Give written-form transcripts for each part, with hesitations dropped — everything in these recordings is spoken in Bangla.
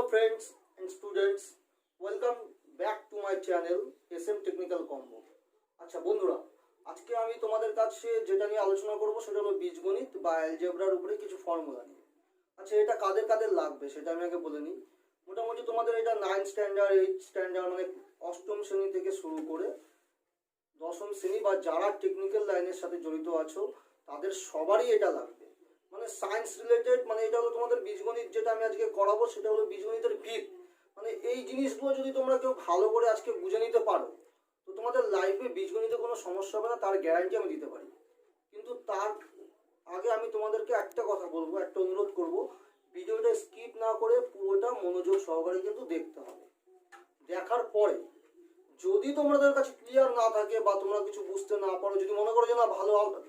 Hello friends and students, welcome back to my channel SM Technical Combo। আচ্ছা বন্ধুরা, আজকে আমি তোমাদের কাছে যেটা নিয়ে আলোচনা করব সেটা হলো বীজগণিত বা অ্যালজেব্রার উপরে কিছু ফর্মুলা নিয়ে। আচ্ছা এটা কাদের কাদের লাগবে সেটা আমি আগে বলে নিই। মোটামুটি তোমাদের এটা 9 স্ট্যান্ডার্ড 8 স্ট্যান্ডার্ড মানে অষ্টম শ্রেণী থেকে শুরু করে দশম শ্রেণী বা যারা টেকনিক্যাল লাইনের সাথে জড়িত আছো তাদের সবারই এটা লাগবে। মানে সায়েন্স রিলেটেড, মানে এটা হলো তোমাদের বীজগণিত যেটা আমি আজকে করাবো সেটা হলো বীজগণিতের ভিত। মানে এই জিনিসগুলো যদি তোমরা কেউ ভালো করে আজকে বুঝে নিতে পারো তো তোমাদের লাইফে বীজগণিতে কোনো সমস্যা হবে না, তার গ্যারান্টি আমি দিতে পারি। কিন্তু তার আগে আমি তোমাদেরকে একটা কথা বলবো, একটা অনুরোধ করব, ভিডিওটা স্কিপ না করে পুরোটা মনোযোগ সহকারে কিন্তু দেখতে হবে। দেখার পরে যদি তোমাদের কাছে ক্লিয়ার না থাকে বা তোমরা কিছু বুঝতে না পারো, যদি মনে করো যে না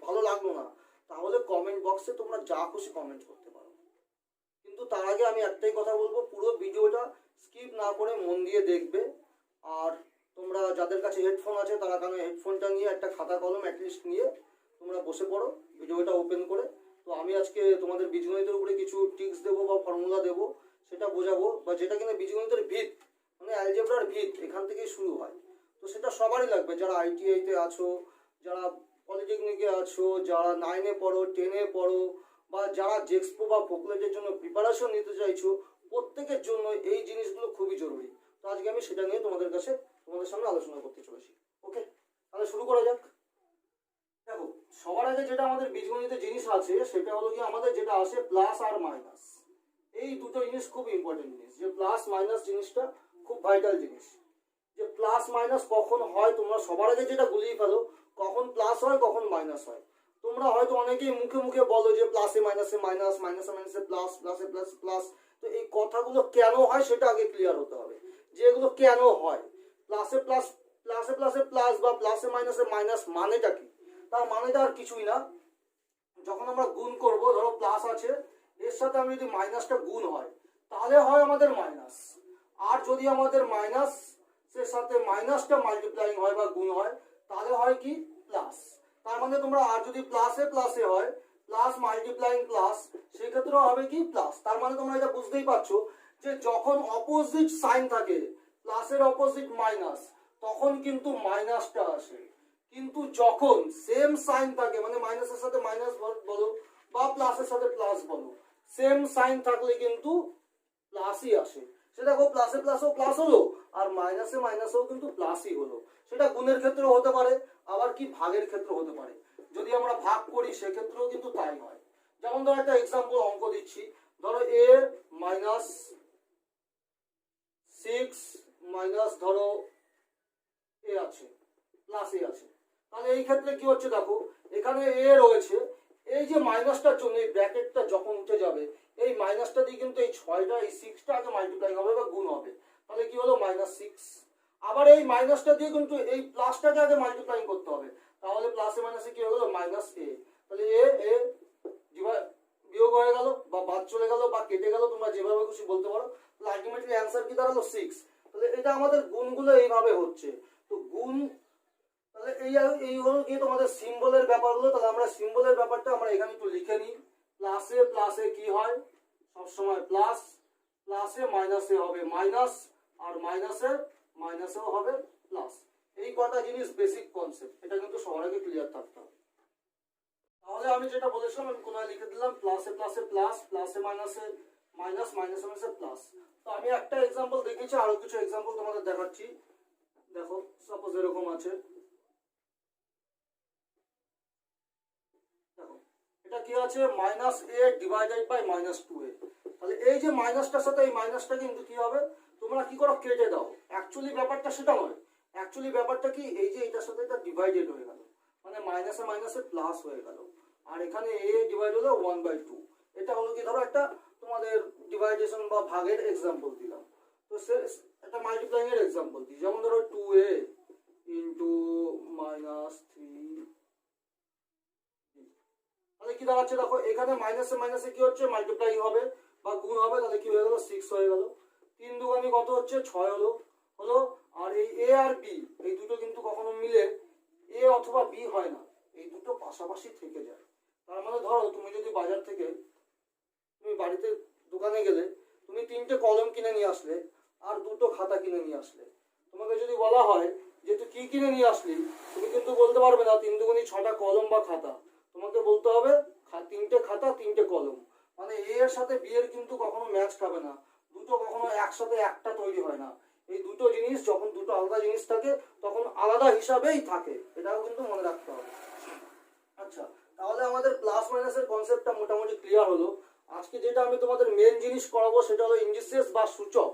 ভালো লাগলো না, তাহলে কমেন্ট বক্সে তোমরা যা খুশি কমেন্ট করতে পারো। কিন্তু তার আগে আমি একটাই কথা বলবো, পুরো ভিডিওটা স্কিপ না করে মন দিয়ে দেখবে। আর তোমরা যাদের কাছে হেডফোন আছে তারা কারণে হেডফোনটা নিয়ে একটা খাতা কলম অ্যাটলিস্ট নিয়ে তোমরা বসে পড়ো ভিডিওটা ওপেন করে। তো আমি আজকে তোমাদের বীজগণিতের উপরে কিছু টিপস দেবো বা ফর্মুলা দেবো, সেটা বোঝাবো, বা যেটা কিনা বীজগণিতের ভিত মানে অ্যালজেব্রার ভিত এখান থেকেই শুরু হয়। তো সেটা সবারই লাগবে, যারা ITI-তে আছো, যারা পলিটেকনিকে আছো, যারা 9-এ পড়ো, 10-এ পড়ো, বা যারা জেক্সপো বা ভোকলেটের জন্য প্রিপারেশন নিতে চাইছো, প্রত্যেকের জন্য এই জিনিসগুলো খুবই জরুরি। তো আজকে আমি সেটা নিয়ে তোমাদের সামনে আলোচনা করতে চলেছি। ওকে, তাহলে শুরু করা যাক। দেখো, সবার আগে যেটা আমাদের বীজগণিতের জিনিস আছে সেটা হলো কি আমাদের যেটা আসে প্লাস আর মাইনাস। এই দুটো জিনিস খুব ইম্পর্টেন্ট জিনিস, যে প্লাস মাইনাস জিনিসটা খুব ভাইটাল জিনিস। যে প্লাস মাইনাস কখন হয় তোমরা সবার আগে যেটা গুলিয়ে ফেলো, কখন প্লাস হয় কখন মাইনাস হয়। তোমরা হয়তো অনেকেই মুখে মুখে বলো যে প্লাসে মাইনাসে মাইনাস, মাইনাসে মাইনাসে প্লাস, প্লাসে প্লাস প্লাস। তো এই কথাগুলো কেন হয় সেটা আগে ক্লিয়ার হতে হবে, যে এগুলো কেন হয়। প্লাসে প্লাস, প্লাসে প্লাসে প্লাস বা প্লাসে মাইনাসে মাইনাস মানেটা কি? তার মানেটা আর কিছুই না। যখন আমরা গুণ করব, ধরো প্লাস আছে, এর সাথে আমি যদি মাইনাসটা গুণ হয় তাহলে হয় আমাদের মাইনাস। আর যদি আমাদের মাইনাস এর সাথে মাইনাসটা মাল্টিপ্লাইং হয় বা গুণ হয় তাহলে হয় কি প্লাস। তার মানে তোমরা আর যদি প্লাসে প্লাসে হয়, প্লাস মাল্টিপ্লাইং প্লাস, সেক্ষেত্রেও হবে কি প্লাস। তার মানে তোমরা এটা বুঝতেই পারছো যে যখন অপোজিট সাইন থাকে, প্লাসের অপোজিট মাইনাস, তখন কিন্তু মাইনাসটা আসে। কিন্তু যখন সেম সাইন থাকে, মানে মাইনাসের সাথে মাইনাস বলো বা প্লাসের সাথে প্লাস বলো, সেম সাইন থাকলে কিন্তু প্লাসই আসে। সেটা দেখো প্লাসে প্লাসও প্লাস হলো আর মাইনাসে মাইনাসেও কিন্তু প্লাসই হলো। সেটা গুণের ক্ষেত্রেও হতে পারে, আবার কি ভাগের ক্ষেত্রেও হতে পারে। যদি আমরা ভাগ করি সেক্ষেত্রেও কিন্তু তাই হয়। যেমন ধরো একটা এক্সাম্পল অঙ্ক দিচ্ছি, ধরো a মাইনাস 6 মাইনাস ধরো a আছে, প্লাস a আছে। তাহলে এই ক্ষেত্রে কি হচ্ছে দেখো, এখানে a রয়েছে, এই যে মাইনাসটার জন্য এই ব্র্যাকেটটা যখন উঠে যাবে, এই মাইনাসটা দিয়ে কিন্তু এই 6টা এই 6টা আগে মাল্টিপ্লাই হবে বা গুণ হবে। তাহলে কি হলো -6। আবার এই মাইনাসটা দিয়ে কিন্তু এই প্লাসটাকে আগে মাল্টিপ্লাই করতে হবে, তাহলে প্লাসে মাইনাসে কি হয়ে গেল -a। তাহলে a বিয়োগ হয়ে গেল বা বাদ চলে গেল বা কেটে গেল, তোমরা যেভাবে খুশি বলতে পারো। তাহলে আলটিমেটলি অ্যান্সার কি দাঁড়ালো 6। তাহলে এটা আমাদের গুণগুলো এইভাবে হচ্ছে। তো গুণ, তাহলে এই হলো কি তোমাদের সিম্বলের ব্যাপারগুলো। তাহলে আমরা সিম্বলের ব্যাপারটা আমরা এখানে একটু লিখে নিই। প্লাসে প্লাসে কি হয় সবসময় প্লাস, প্লাসে মাইনাসে হবে মাইনাস, আর মাইনাসে মাইনাসেও হবে প্লাস। এই কটা জিনিস বেসিক কনসেপ্ট, এটা কিন্তু সবার আগে ক্লিয়ার থাকতে হবে। তাহলে আমি যেটা বলেছিলাম আমি কোনায় লিখে দিলাম, প্লাসে প্লাসে প্লাস, প্লাসে মাইনাসে মাইনাস, মাইনাসে মাইনাসে প্লাস। তো আমি একটা এক্সাম্পল দেখেছি, আরো কিছু এক্সাম্পল তোমাদের দেখাচ্ছি। দেখো সাপোজ এরকম আছে, দেখো এটা কি আছে -a ডিভাইডেড বাই -2a। তাহলে এই যে মাইনাসটার সাথে এই মাইনাসটা কিন্তু কি হবে, তোমরা কি করো কেটে দাও। অ্যাকচুয়ালি ব্যাপারটা সেটা নয়, অ্যাকচুয়ালি ব্যাপারটা কি, এই যে এটার সাথে এটা ডিভাইডেড হয়ে গেল, মানে মাইনাসে মাইনাসে প্লাস হয়ে গেল, আর এখানে a ডিভাইড হলো 1/2। এটা হলো কি ধরো একটা তোমাদের ডিভাইডেশন বা ভাগের এক্সাম্পল দিলাম। তো একটা মাল্টিপ্লাইং এর এক্সাম্পল দিই, যেমন ধরো 2a ইন্টু -3। তাহলে কি দাঁড়াচ্ছে দেখো, এখানে মাইনাসে মাইনাসে কি হচ্ছে মাল্টিপ্লাই হবে বা গুণ হবে। তাহলে কি হয়ে গেল 6 হয়ে গেল। 3 দুগুণে কত হচ্ছে 6 হলো। আর এই a আর b এই দুটো কিন্তু কখনো মিলে a অথবা b হয় না, এই দুটো পাশাপাশি থেকে যায়। তার মানে ধরো তুমি যদি বাজার থেকে তুমি বাড়িতে দোকানে গেলে, তুমি 3 তিনটে কলম কিনে নিয়ে আসলে আর দুটো খাতা কিনে নিয়ে আসলে, তোমাকে যদি বলা হয় যে তুই কি কিনে নিয়ে আসলি, তুমি কিন্তু বলতে পারবে না 3 দুগুণী 6টা কলম বা খাতা। তোমাকে বলতে হবে 3টে খাতা 3টে কলম। মানে এ এর সাথে বি এর কিন্তু কখনো ম্যাচ খাবে না, দুটো কখনো একসাথে একটা তৈরি হয় না। এই দুটো জিনিস যখন দুটো আলাদা জিনিস থাকে তখন আলাদা হিসাবেই থাকে, এটাও কিন্তু মনে রাখতে হবে। আচ্ছা, তাহলে আমাদের প্লাস মাইনাসের কনসেপ্টটা মোটামুটি ক্লিয়ার হলো। আজকে যেটা আমি তোমাদের মেন জিনিস করাবো সেটা হলো ইন্ডিসেস বা সূচক।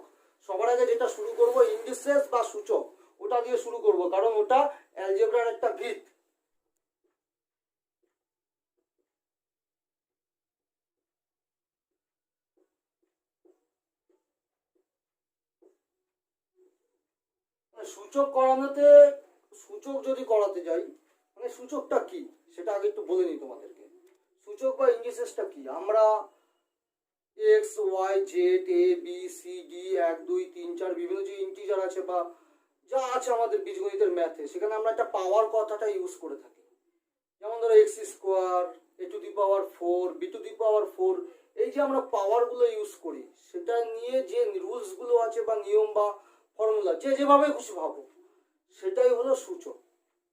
সবার আগে যেটা শুরু করব ইন্ডিসেস বা সূচক, ওটা দিয়ে শুরু করব, কারণ ওটা অ্যালজেব্রার একটা ভিত। সূচক করানোতে, সূচক যদি করাতে যাই, মানে সূচকটা কি সেটা আগে একটু বলে নিই তোমাদেরকে। সূচক বা ইন্ডিসেসটা কি, আমরা x Y Z A B C D 1 2 3 4 বিভিন্ন যে ইন্টিজার আছে বা যা আছে আমাদের বীজগণিতের ম্যাথে, সেখানে আমরা একটা পাওয়ার কথাটা ইউজ করে থাকি। যেমন ধরো x square, A to the power 4, B to the power 4, এই যে আমরা পাওয়ারগুলো ইউজ করি সেটা নিয়ে যে রুলসগুলো আছে বা নিয়ম বা ফর্মুলা, যে যেভাবে খুশি ভাবো, সেটাই হলো সূচক।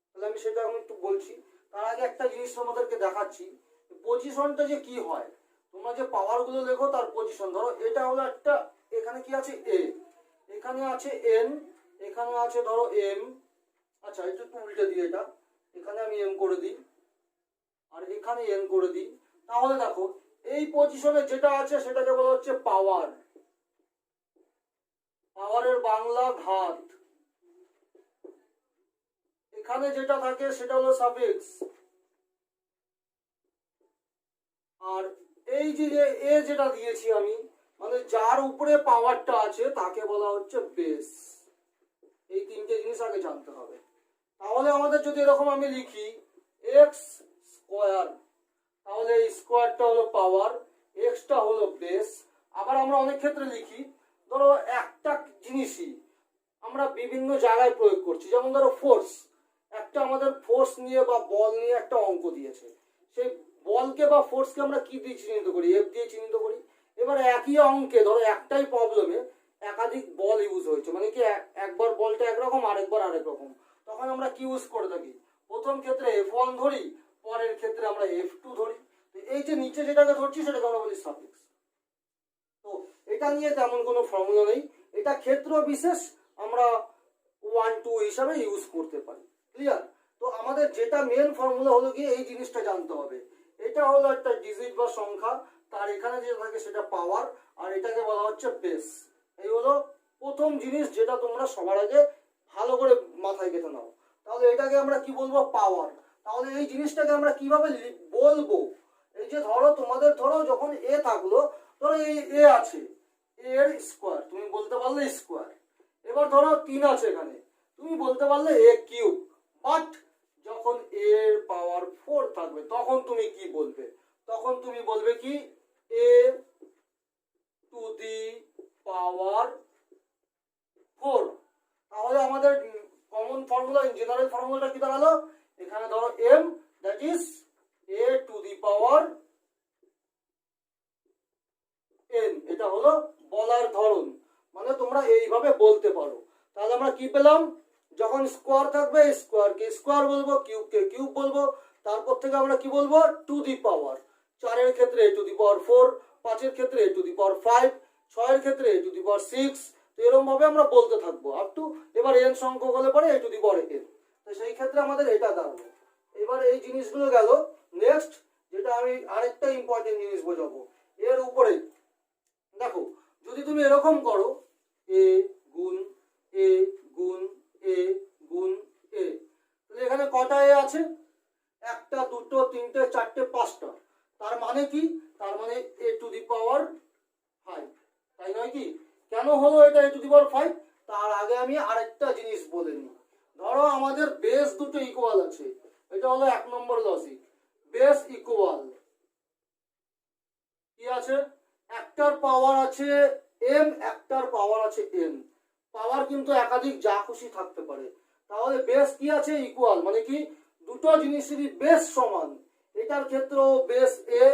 তাহলে আমি সেটা এখন একটু বলছি। তার আগে একটা জিনিস তোমাদেরকে দেখাচ্ছি, পজিশনটা যে কি হয়। তোমরা যে পাওয়ারগুলো লেখো তার পজিশন, ধরো এটা হলো একটা, এখানে কি আছে এ, এখানে আছে এন, এখানে আছে ধরো এম। আচ্ছা, এটা একটু উল্টে দিই, এটা এখানে আমি এম করে দিই আর এখানে এন করে দিই। তাহলে দেখো এই পজিশনে যেটা আছে সেটাকে বলা হচ্ছে পাওয়ার, পাওয়ারের বাংলা ঘাত। এখানে যেটা থাকে সেটা হলো সাফিক্স। আর এই যে এ যেটা দিয়েছি আমি, মানে যার উপরে পাওয়ারটা আছে তাকে বলা হচ্ছে বেস। এই তিনটে জিনিস আগে জানতে হবে। তাহলে আমাদের যদি এরকম আমি লিখি এক্স স্কোয়ার, তাহলে এই স্কোয়ারটা হলো পাওয়ার, এক্সটা হলো বেস। আবার আমরা অনেক ক্ষেত্রে লিখি, ধরো একটা জিনিসই আমরা বিভিন্ন জায়গায় প্রয়োগ করছি, যেমন ধরো ফোর্স, একটা আমাদের ফোর্স নিয়ে বা বল নিয়ে একটা অঙ্ক দিয়েছে, সেই বলকে বা ফোর্সকে আমরা কি দিয়ে চিহ্নিত করি, এফ দিয়ে চিহ্নিত করি। এবার একই অঙ্কে ধরো একটাই প্রবলেমে একাধিক বল ইউজ হয়েছে, মানে কি একবার বলটা একরকম আরেকবার আরেক রকম, তখন আমরা কি ইউজ করে থাকি, প্রথম ক্ষেত্রে F1 ধরি, পরের ক্ষেত্রে আমরা F2 ধরি। এই যে নিচে যেটাকে ধরছি সেটাকে আমরা বলি সাফিক্স। তো এটা নিয়ে তেমন কোনো ফর্মুলা নেই, এটা ক্ষেত্র বিশেষ আমরা 1 2 হিসাবে ইউজ করতে পারি। ক্লিয়ার? তো আমাদের যেটা মেন ফর্মুলা হলো গিয়ে এই জিনিসটা জানতে হবে, এটা হলো একটা ডিজিট বা সংখ্যা, তার এখানে যেটা থাকে সেটা পাওয়ার, আর এটাকে বলা হচ্ছে বেস। এই হলো প্রথম জিনিস যেটা তোমরা সবার আগে ভালো করে মাথায় গেঁথে নাও। তাহলে এটাকে আমরা কি বলবো, পাওয়ার। তাহলে এই জিনিসটাকে আমরা কিভাবে বলবো, এই যে ধরো তোমাদের ধরো যখন এ থাকলো, ধরো এই এ আছে, এর স্কোয়ার তুমি বলতে পারলে স্কোয়ার। এবার ধরো 3 আছে এখানে, তুমি বলতে পারলে এ কিউব। বাট যখন এর পাওয়ার 4 থাকবে তখন তুমি কি বলবে, তখন তুমি বলবে কি এ টু দি পাওয়ার 4। তাহলে আমাদের কমন ফর্মুলা, জেনারেল ফর্মুলাটা কি দাঁড়ালো, এখানে ধরো m, that is a to the power n। এটা হলো বলার ধরন, মানে তোমরা এইভাবে বলতে পারো। তাহলে আমরা কি পেলাম, যখন স্কোয়ার থাকবে স্কোয়ারকে স্কোয়ার বলবো, কিউবকে কিউব বলবো, তারপর থেকে আমরা কি বলবো, টু দি পাওয়ার। 4 এর ক্ষেত্রে a টু দি পাওয়ার 4, 5 এর ক্ষেত্রে a টু দি পাওয়ার 5, 6 এর ক্ষেত্রে a টু দি পাওয়ার 6। তো এরকম ভাবে আমরা বলতে থাকবো আপ টু, এবার n সংখ্যক হলে পরে a to the power n। তো সেই ক্ষেত্রে আমাদের এটা দাঁড়াবে। এবার এই জিনিসগুলো গেল। নেক্সট যেটা আমি আরেকটা ইম্পর্টেন্ট জিনিস বোঝাবো, এর উপরে দেখো যদি তুমি এরকম করো a গুণ a গুণ a গুণ a, তাহলে এখানে কটা a আছে, 1 2 3 4 5টা। তার মানে কি, তার মানে a টু দি পাওয়ার 5, তাই নয় কি? কেন হলো এটা a টু দি পাওয়ার 5, তার আগে আমি আরেকটা জিনিস বলে নিই। ধরো আমাদের বেস দুটো ইকুয়াল আছে, এটা হলো 1 নম্বর লজিক। বেস ইকুয়াল কি আছে, একটার পাওয়ার আছে m, একটার পাওয়ার আছে n। পাওয়ার কিন্তু একাধিক যা খুশি থাকতে পারে। তাহলে বেস কি আছে, ইকুয়াল, মানে কি দুটো জিনিসেরই বেস সমান। এটার ক্ষেত্রেও বেস a,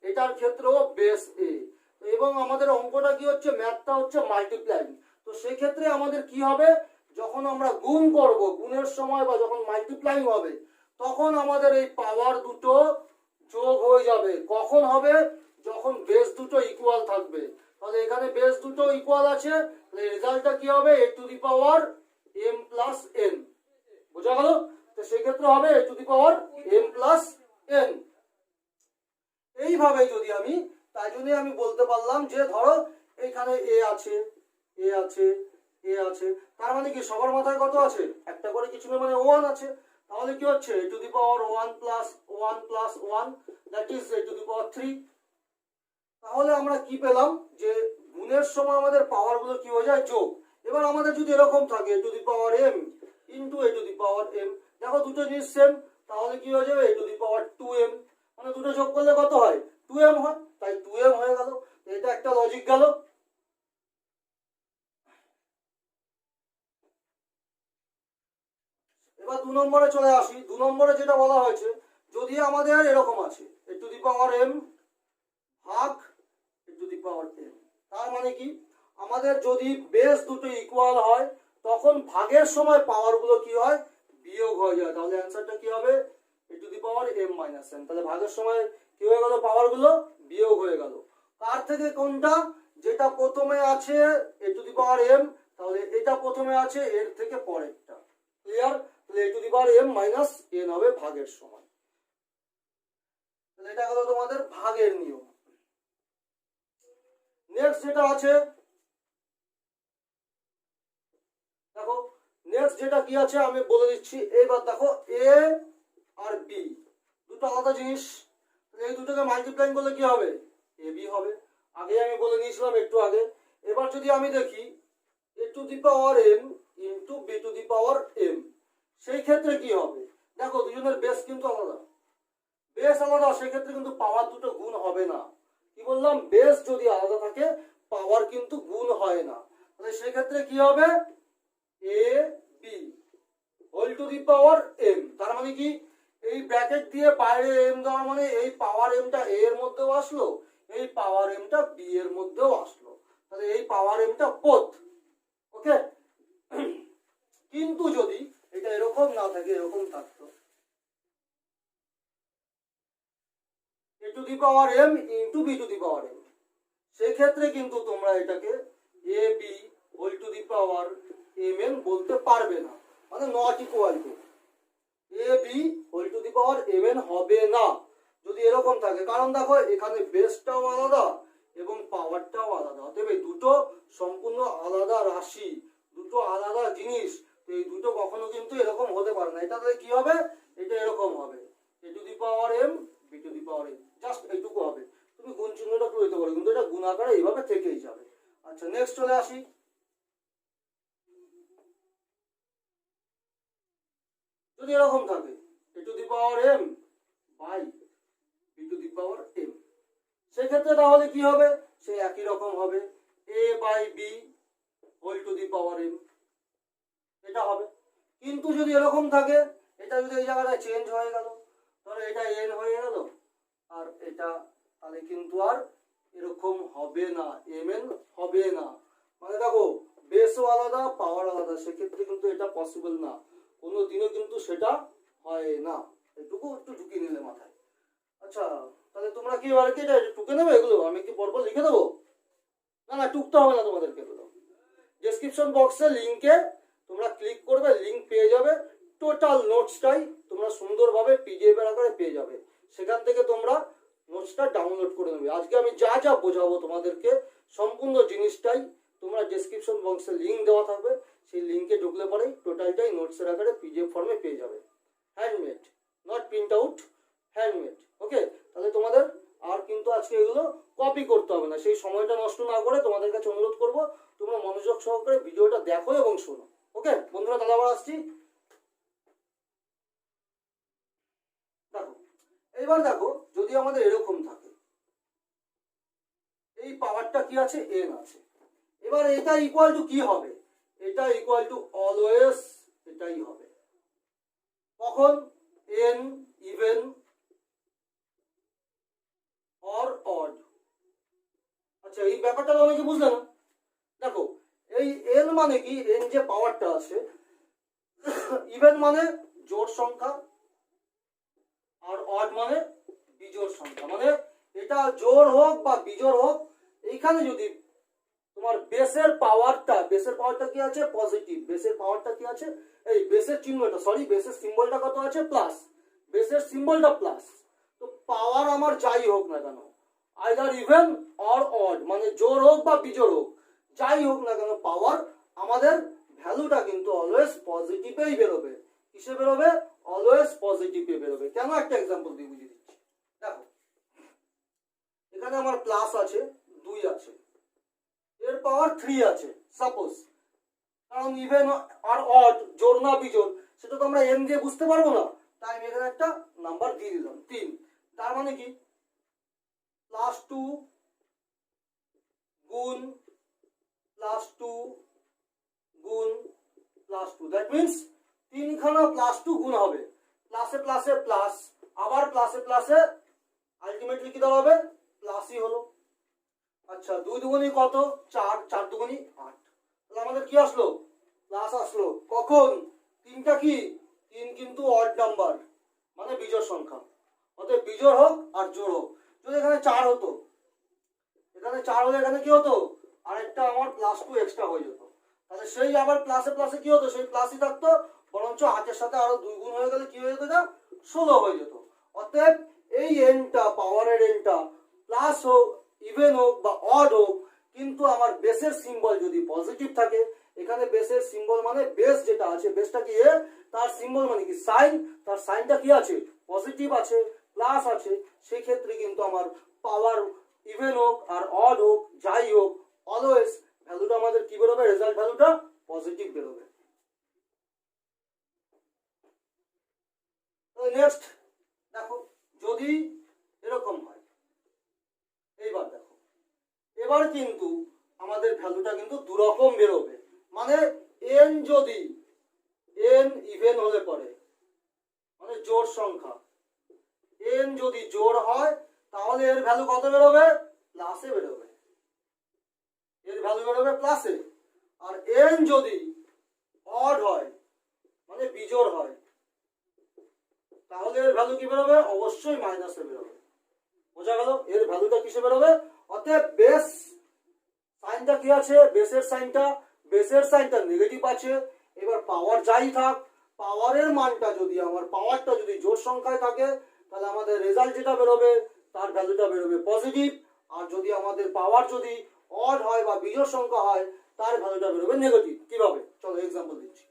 এটার ক্ষেত্রেও বেস a। এবং আমাদের অঙ্কটা কি হচ্ছে, ম্যাথটা হচ্ছে মাল্টিপ্লাইং। তো সেক্ষেত্রে আমাদের কি হবে, যখন আমরা গুণ করব, গুণের সময় বা যখন মাল্টিপ্লাইং হবে, তখন আমাদের এই পাওয়ার দুটো যোগ হয়ে যাবে। কখন হবে, যখন বেস দুটো ইকুয়াল থাকবে। তাহলে এখানে বেস দুটো ইকুয়াল আছে, তাহলে রেজাল্টটা কি হবে, a to the power m plus n। বোঝা গেল? তো সেই ক্ষেত্রে হবে a to the power m plus n। এইভাবে যদি আমি, তাই জন্য আমি বলতে পারলাম যে ধরো এখানে a আছে, a আছে, a আছে, তার মানে কি সবার মাথায় কত আছে, একটা করে কিছু না, মানে 1 আছে। তাহলে কি হচ্ছে, a to the power 1 plus 1 plus 1, that is a to the power 3। তাহলে আমরা কি পেলাম, যে গুণের সময় আমাদের পাওয়ার গুলো কি হয়ে যায়, যোগ। এবার আমাদের যদি এরকম থাকে a to the power m into a to the power m, দেখো দুটো জিনিস সেম, তাহলে কি হয়ে যাবে, a to the power 2m, মানে দুটো যোগ করলে কত হয়, 2m হয়, তাই 2m হয়ে গেল। এটা একটা লজিক গেল। এবার 2 নম্বরে চলে আসি। 2 নম্বরে যেটা বলা হয়েছে, যদি আমাদের এরকম আছে a to the power m ভাগ a to the power m, তার মানে কি, আমাদের যদি বেস দুটো ইকুয়াল হয়, তখন ভাগের সময় পাওয়ার গুলো কি হয়, বিয়োগ হয়ে যায়। তাহলে অ্যান্সারটা কি হবে, a to the power m minus n। তাহলে ভাগের সময় কি হয়ে গেল, পাওয়ার গুলো বিয়োগ হয়ে গেল। কার থেকে কোনটা, যেটা প্রথমে আছে a to the power m, তাহলে এটা প্রথমে আছে, এর থেকে পরেরটা। ক্লিয়ার? তাহলে a to the power m minus n হবে ভাগের সময়। তাহলে এটা হলো তোমাদের ভাগের নিয়ম। নেক্সট যেটা আছে, দেখো নেক্সট যেটা কি আছে আমি বলে দিচ্ছি। এবার দেখো a আর b দুটো আলাদা জিনিস, এই দুটোকে মাল্টিপ্লাই করলে কি হবে, ab হবে। আগে আমি বলে নিয়েছিলাম একটু আগে। এবার যদি আমি দেখি a to the power m into b to the power m, সেই ক্ষেত্রে কি হবে, দেখো দুজনের বেস কিন্তু আলাদা, বেস আলাদা, সেক্ষেত্রে কিন্তু পাওয়ার দুটো গুণ হবে না। কি বললাম, বেস যদি আলাদা থাকে পাওয়ার কিন্তু গুণ হয় না। তাহলে সেক্ষেত্রে কি হবে, a b whole to the power m, তার মানে কি, এই ব্র্যাকেট দিয়ে বাইরে m দেওয়ার মানে এই পাওয়ার mটা a এর মধ্যেও আসলো, এই পাওয়ার mটা b এর মধ্যেও আসলো। তাহলে এই পাওয়ার mটা পোত। ওকে। কিন্তু যদি এটা এরকম না থাকে, এরকম থাকতো a to the power m into b to the power m, সেক্ষেত্রে কিন্তু তোমরা এটাকে a b whole to the power mn বলতে পারবে না, মানে not equal to. a b whole to the power mn হবে না যদি এরকম থাকে, কারণ দেখো এখানে বেসটাও আলাদা এবং পাওয়ারটাও আলাদা। অতএব এই দুটো সম্পূর্ণ আলাদা রাশি, দুটো আলাদা জিনিস। তো এই দুটো কখনো কিন্তু এরকম হতে পারে না। এটা তাহলে কি হবে, এটা এরকম হবে a to the power m b to the power m, just এইটুকু হবে। তুমি গুণ চিহ্নটা একটু দিতে পারো, কিন্তু এটা গুণ আকারে এইভাবে থেকেই যাবে। আচ্ছা নেক্সট চলে আসি। যদি এরকম থাকে a to the power m by b to the power m, সেক্ষেত্রে তাহলে কি হবে, সে একই রকম হবে a by b whole to the power m, এটা হবে। কিন্তু যদি এরকম থাকে, এটা যদি এই জায়গাটা চেঞ্জ হয়ে গেল, তাহলে এটা n হয়ে গেল, আর এটা তাহলে কিন্তু আর এরকম হবে না, mn হবে না। মানে দেখো বেসও আলাদা, পাওয়ার আলাদা, সেক্ষেত্রে কিন্তু এটা পসিবল না, কোনোদিনও কিন্তু সেটা হয় না। এটুকু একটু ঢুকিয়ে নিলে মাথায়। আচ্ছা তাহলে তোমরা কি এবার কি এটা টুকে নেবে, এগুলো আমি কি পরপর লিখে দেবো? না না, টুকতে হবে না তোমাদেরকে। এগুলো ডেসক্রিপশন বক্সে লিঙ্কে তোমরা ক্লিক করবে, লিঙ্ক পেয়ে যাবে, টোটাল নোটসটাই তোমরা সুন্দরভাবে পিডিএফ এর আকারে পেয়ে যাবে। সেখান থেকে তোমরা নোটসটা ডাউনলোড করে নেবে। আজকে আমি যা যা বোঝাবো তোমাদেরকে সম্পূর্ণ জিনিসটাই তোমরা ডেসক্রিপশন বক্সে লিঙ্ক দেওয়া থাকবে, সেই লিঙ্কে ঢুকলে পরেই টোটালটাই নোটসের আকারে পিডিএফ ফর্মে পেয়ে যাবে। Handmade, not print out, handmade. Okay, তাহলে তোমাদের আর কিন্তু আজকে এগুলো কপি করতে হবে না। সেই সময়টা নষ্ট না করে তোমাদের কাছে অনুরোধ করব তোমরা মনোযোগ সহকারে ভিডিওটা দেখো এবং শোনো। ওকে বন্ধুরা, তাহলে আবার আসছি। দেখো এইবার দেখো, যদি আমাদের এরকম থাকে, এই পাওয়ারটা কি আছে, n আছে। এবার এটা ইকুয়াল টু কি হবে, এটা ইকুয়াল টু অলওয়েজ এটাই হবে। কখন, n ইভেন অর অড। আচ্ছা, এই ব্যাপারটা অনেকে বুঝলে না। দেখো, এই এন মানে কি, এন যে পাওয়ারটা আছে, ইভেন মানে জোড় সংখ্যা আর অড মানে বিজোড় সংখ্যা। মানে এটা জোড় হোক বা বিজোড় হোক, এইখানে যদি তোমার বেসের পাওয়ারটা কি আছে, পজিটিভ। বেসের পাওয়ারটা কি আছে, এই বেসের চিহ্নটা, সরি বেসের সিম্বলটা কত আছে, প্লাস। বেসের সিম্বলটা প্লাস। তো পাওয়ার আমার যাই হোক না কেন, আইদার ইভেন অর অড, মানে জোড় হোক বা বিজোড় হোক, যাই হোক না কেন, পাওয়ার আমাদের ভ্যালুটা কিন্তু অলওয়েজ পজিটিভেই বেরোবে। কিসে বেরোবে? অলওয়েজ পজিটিভে বেরোবে। কেন? একটা এক্সাম্পল দিয়ে বুঝিয়ে দিচ্ছি। দেখো, এখানে আমার প্লাস আছে, 2 আছে, এর পাওয়ার 3 আছে সাপোজ। কারণ ইভেন আর অড, জোড় না বিজোড়, সেটা তো আমরা এন দিয়ে বুঝতে পারবো না, তাই আমি এখানে একটা নাম্বার দিয়ে দিলাম 3। তার মানে কি, +2 গুণ +2 গুণ +2, দ্যাট মিনস 3খানা +2 গুণ হবে, প্লাসে প্লাসে প্লাস, আবার প্লাসে প্লাসে, আলটিমেটলি কি দাঁড়াবে, প্লাসই হলো। আচ্ছা, 2 দুগুণী কত, 4, 4 দুগুণী 8। তাহলে আমাদের কি আসলো, প্লাস আসলো। কখন? 3টা কি, 3 কিন্তু অড নাম্বার, মানে বিজোড় সংখ্যা। অতএব বিজোড় হোক আর জোড় হোক, যদি এখানে 4 হতো, এখানে 4 হলে এখানে কি হতো, আরেকটা আমার +2 এক্সট্রা হয়ে যেত। তাহলে সেই আবার প্লাসে প্লাসে কি হতো, সেই প্লাসই থাকতো, বরঞ্চ 8-এর সাথে আরো 2 গুণ হয়ে গেলে কি হয়ে যেত, 16 হয়ে যেত। অতএব এই এনটা, পাওয়ারের এনটা প্লাস হোক, ইভেন হোক বা অড হোক, কিন্তু আমার বেসের সিম্বল যদি পজিটিভ থাকে, এখানে বেসের সিম্বল মানে বেস যেটা আছে, বেসটা কি এ, তার সিম্বল মানে কি সাইন, তার সাইনটা কি আছে, পজিটিভ আছে, প্লাস আছে, সেই ক্ষেত্রে কিন্তু আমার পাওয়ার ইভেন হোক আর অড হোক, যাই হোক, অলওয়েজ ভ্যালুটা আমাদের কি বেরোবে, রেজাল্ট ভ্যালুটা পজিটিভ বেরোবে। নেক্সট দেখো, যদি এরকম হয়, এইবার দেখো, এবার কিন্তু আমাদের ভ্যালুটা কিন্তু দুরকম বেরোবে। মানে এন যদি এন ইভেন হলে পরে, মানে জোড় সংখ্যা, এন যদি জোড় হয় তাহলে এর ভ্যালু কত বেরোবে, প্লাসে বেরোবে, এর ভ্যালু বেরোবে প্লাসে। আর এন যদি অড হয়, মানে বিজোড় হয়, তাহলে এর ভ্যালু কি বেরোবে, অবশ্যই মাইনাসে বেরোবে। বোঝা গেল? এর ভ্যালুটা কিসে বেরোবে? অতএব বেস সাইনটা কি আছে, বেসের সাইনটা নেগেটিভ আছে। এবার পাওয়ার যাই থাক, পাওয়ারের মানটা যদি, আমার পাওয়ারটা যদি জোড় সংখ্যায় থাকে, তাহলে আমাদের রেজাল্ট যেটা বেরোবে তার ভ্যালুটা বেরোবে পজিটিভ। আর যদি আমাদের পাওয়ার যদি অড হয় বা বিজোড় সংখ্যা হয়, তার ভ্যালুটা বেরোবে নেগেটিভ। কিভাবে? চলো এক্সাম্পল দিচ্ছি।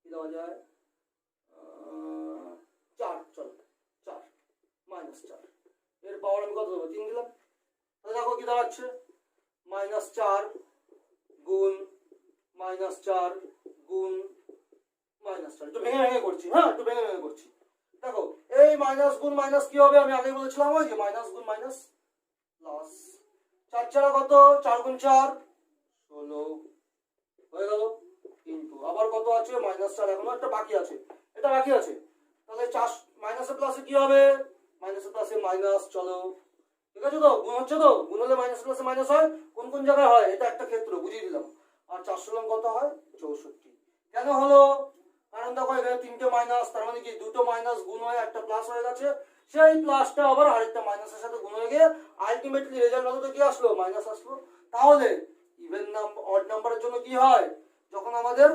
কি দেওয়া যায়, 4, চলো 4 -4, এর পাওয়ার আমি কত দেবো, 3 দিলাম। তাহলে দেখো কি দাঁড়াচ্ছে, -4 গুণ -4 গুণ -4। একটু ভেঙে ভেঙে করছি, হ্যাঁ একটু ভেঙে ভেঙে করছি। দেখো, এই মাইনাস গুণ মাইনাস কি হবে, আমি আগে বলেছিলাম ওই যে মাইনাস গুণ মাইনাস প্লাস। 4 চারা কত, 4 গুণ 4 16 হয়ে গেল। কিন্তু আবার কত আছে, -4, এখনো একটা বাকি আছে, এটা বাকি আছে। তাহলে 4 মাইনাসে প্লাসে কি হবে, মাইনাসে প্লাসে মাইনাস। চলো ঠিক আছে তো, গুণ হচ্ছে তো, গুণ হলে মাইনাস প্লাসে মাইনাস হয়, কোন কোন জায়গায় হয়, এটা একটা ক্ষেত্র বুঝিয়ে দিলাম। আর 4 কত হয়, 64। কেন হলো, কারণ দেখো এখানে 3টে মাইনাস, তার মানে কি 2টো মাইনাস গুণ হয়ে একটা প্লাস হয়ে গেছে, সেই প্লাসটা আবার আরেকটা মাইনাসের সাথে গুণ হয়ে গিয়ে আলটিমেটলি রেজাল্ট ভ্যালুতে কি আসলো, মাইনাস আসলো। তাহলে ইভেন নাম্বার, অড নাম্বারের জন্য কি হয়, যখন আমাদের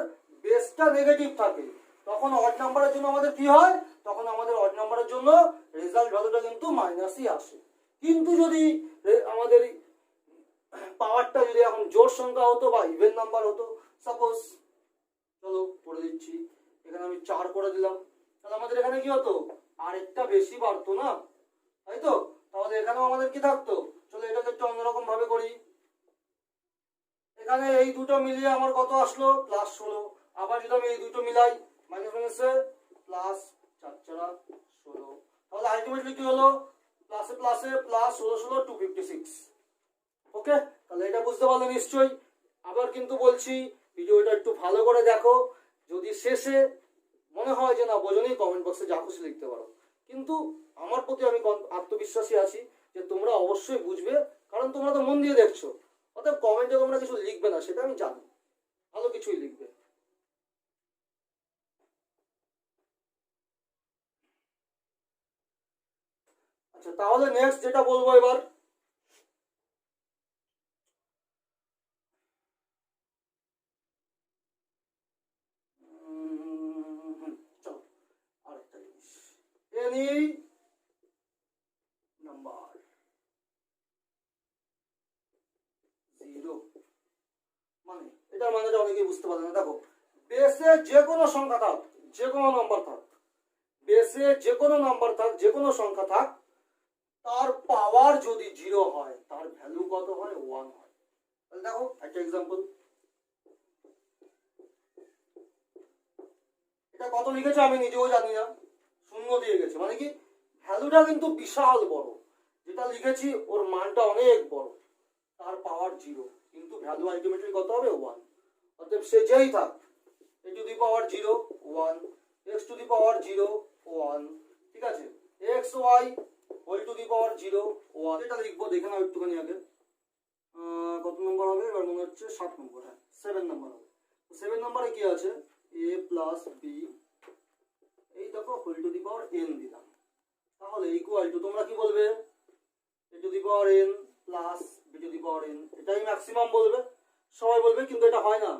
বেসটা নেগেটিভ থাকে, তখন অড নাম্বারের জন্য আমাদের কি হয়, তখন আমাদের অড নাম্বারের জন্য রেজাল্ট ভ্যালুটা কিন্তু মাইনাসই আসে। কিন্তু যদি আমাদের পাওয়ারটা যদি এখন জোড় সংখ্যা হতো বা ইভেন নাম্বার হতো, সাপোজ, চলো করে দিচ্ছি, এখানে আমি 4 করে দিলাম, তাহলে আমাদের এখানে কি হতো, আরেকটা বেশি বাড়তো না, তাই তো? তাহলে এখানেও আমাদের কি থাকতো, চলো এটাকে একটু অন্যরকম ভাবে করি। এখানে এই দুটো মিলিয়ে আমার কত আসলো, +16। আবার যদি আমি এই দুটো মিলাই, মাইনাস মাইনাসে প্লাস, 4 চারা 16, তাহলে আলটিমেটলি কি হলো, প্লাসে প্লাসে প্লাস 16 256। ওকে, তাহলে এটা বুঝতে পারলে নিশ্চয়ই। আবার কিন্তু বলছি, ভিডিওটা একটু ভালো করে দেখো, যদি শেষে মনে হয় যে না বোঝনি, কমেন্ট বক্সে যা খুশি লিখতে পারো, কিন্তু আমার প্রতি আমি আত্মবিশ্বাসী আছি যে তোমরা অবশ্যই বুঝবে কারণ তোমরা তো মন দিয়ে দেখছো। অর্থাৎ কমেন্টে তোমরা কিছু লিখবে না, সেটা আমি জানি, ভালো কিছুই লিখবে। আচ্ছা, তাহলে নেক্সট যেটা বলবো এবার, চলো আরেকটা জিনিস, এনি নাম্বার জিরো মানে, এটার মানেটা অনেকেই বুঝতে পারে না। দেখো, বেসে যে কোনো সংখ্যা থাক, যে কোনো নাম্বার থাক, বেসে যে কোনো নাম্বার থাক, যে কোনো সংখ্যা থাক, তার পাওয়ার যদি জিরো হয় তার ভ্যালু কত হয়? 1 হয়। তাহলে দেখো একটা এক্সাম্পল, এটা কত লিখেছে আমি নিজেও জানি না, শূন্য দিয়ে গেছে, মানে কি ভ্যালুটা কিন্তু বিশাল বড়, যেটা লিখেছি ওর মানটা অনেক বড়, তার পাওয়ার জিরো, কিন্তু ভ্যালু আলটিমেটলি কত হবে? 1। অতএব সে যেই থাক, a to the power 0 1, x to the power 0 1, ঠিক আছে, x y whole to the power 0 1, এটা লিখবো, দেখে নাও একটুখানি আগে কত নম্বর হবে, এবার মনে হচ্ছে 7 নম্বর, হ্যাঁ 7 নম্বর হবে। 7 নম্বরে কি আছে? a প্লাস বি, এই দেখো whole to the power n দিলাম, তাহলে ইকুয়াল টু, তোমরা কি বলবে? a to the power n plus b to the power n, এটাই ম্যাক্সিমাম বলবে, সবাই বলবে, কিন্তু এটা হয় না।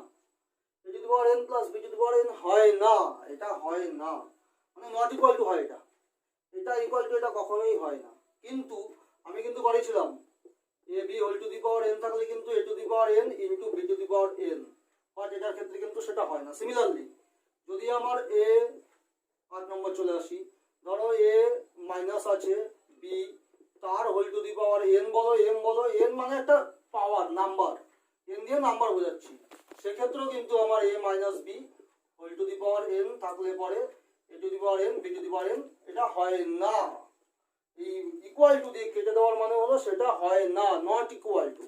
a to the power n plus b to the power n হয় না, এটা হয় না, মানে নট ইকুয়াল টু হয়, এটা এটা ইকুয়াল টু এটা কখনোই হয় না। কিন্তু আমি কিন্তু করেছিলাম a b whole to the power n থাকলে কিন্তু a to the power n into b to the power n, but এটার ক্ষেত্রে কিন্তু সেটা হয় না। সিমিলারলি যদি আমার a 8 নম্বর চলে আসি, ধরো a মাইনাস আছে b, তার whole to the power n বলো m বলো, n মানে একটা পাওয়ার নাম্বার, n দিয়ে নাম্বার বোঝাচ্ছি, সেক্ষেত্রেও কিন্তু আমার a minus b whole to the power n থাকলে পরে a to the power n b to the power n, এটা হয় না। এই ইকুয়াল টু দিয়ে কেটে দেওয়ার মানে হলো সেটা হয় না, not equal two,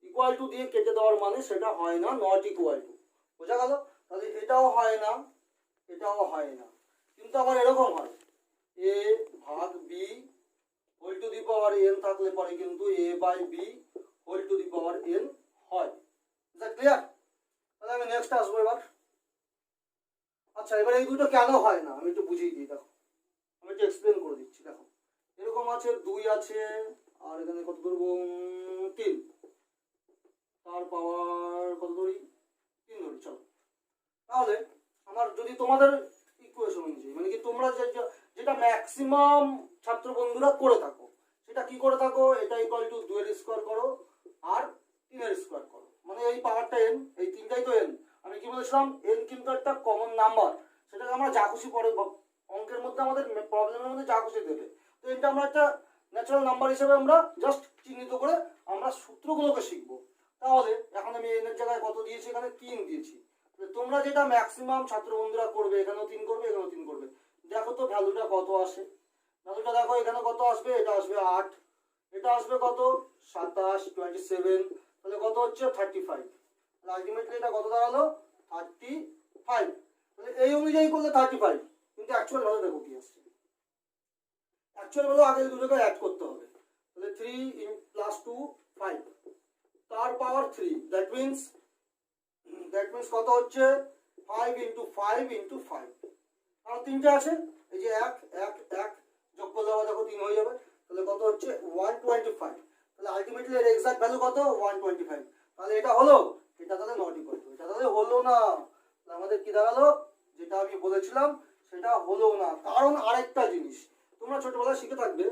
equal to দিয়ে কেটে দেওয়ার মানে সেটা হয় না, নট ইকুয়াল টু, বোঝা গেল? তাহলে এটাও হয় না, এটাও হয় না, কিন্তু আবার এরকম হয় a ভাগ b whole to the power n থাকলে পরে কিন্তু a by b whole to the power n হয়। এটা ক্লিয়ার? তাহলে আমি নেক্সট আসবো এবার। আচ্ছা, এবার এই দুটো কেন হয় না আমি একটু বুঝিয়ে দিই, দেখো আমি একটু এক্সপ্লেন করে দিচ্ছি। দেখো এরকম আছে 2 আছে, আর এখানে কত ধরবো? 3, তার পাওয়ার কত ধরি? 3 ধরি, চলো। তাহলে আমার যদি তোমাদের ইকুয়েশন অনুযায়ী, মানে কি তোমরা যেটা ম্যাক্সিমাম ছাত্র বন্ধুরা করে থাকো, সেটা কি করে থাকো? এটা ইকুয়াল টু 2 এর স্কোয়ার করো আর 3 এর স্কোয়ার করো, মানে এই পাওয়ারটা n, এই তিনটাই তো n। আমি কি বলেছিলাম? n কিন্তু একটা কমন নাম্বার, সেটাকে আমরা যা খুশি পরে অঙ্কের মধ্যে, আমাদের প্রবলেমের মধ্যে যা খুশি দেবে, তো এটা আমরা একটা ন্যাচারাল নাম্বার হিসেবে আমরা জাস্ট চিহ্নিত করে আমরা সূত্রগুলোকে শিখবো। তাহলে এখন আমি n এর জায়গায় কত দিয়েছি? এখানে 3 দিয়েছি। তোমরা যেটা ম্যাক্সিমাম ছাত্র বন্ধুরা করবে, এখানেও 3 করবে, এখানেও 3 করবে, দেখো তো ভ্যালুটা কত আসে। ভ্যালুটা দেখো এখানে কত আসবে, এটা আসবে 8, এটা আসবে কত? 27 27, তাহলে কত হচ্ছে? 35। তাহলে আলটিমেটলি এটা কত দাঁড়ালো? 35। তাহলে এই অনুযায়ী করলে 35, কিন্তু অ্যাকচুয়াল ভ্যালু দেখো কি আসছে। অ্যাকচুয়াল ভ্যালু আগে দুটোকে অ্যাড করতে হবে, তাহলে 3 প্লাস 2 5, তার পাওয়ার 3, দ্যাট মিন্স কত হচ্ছে? 5 ইন্টু 5 ইন্টু 5, আর তিনটে আছে, এই যে 1 1 1 যোগ করলে আবার দেখো 3 হয়ে যাবে, তাহলে কত হচ্ছে? 125। তাহলে আলটিমেটলি এর এক্সাক্ট ভ্যালু কত? 125। তাহলে এটা হলো, এটা তাহলে নট ইকুয়াল টু, এটা তাহলে হলো না। আমাদের কি দাঁড়ালো? যেটা আমি বলেছিলাম সেটা হলো না। কারণ আরেকটা জিনিস তোমরা ছোটবেলায় শিখে থাকবে,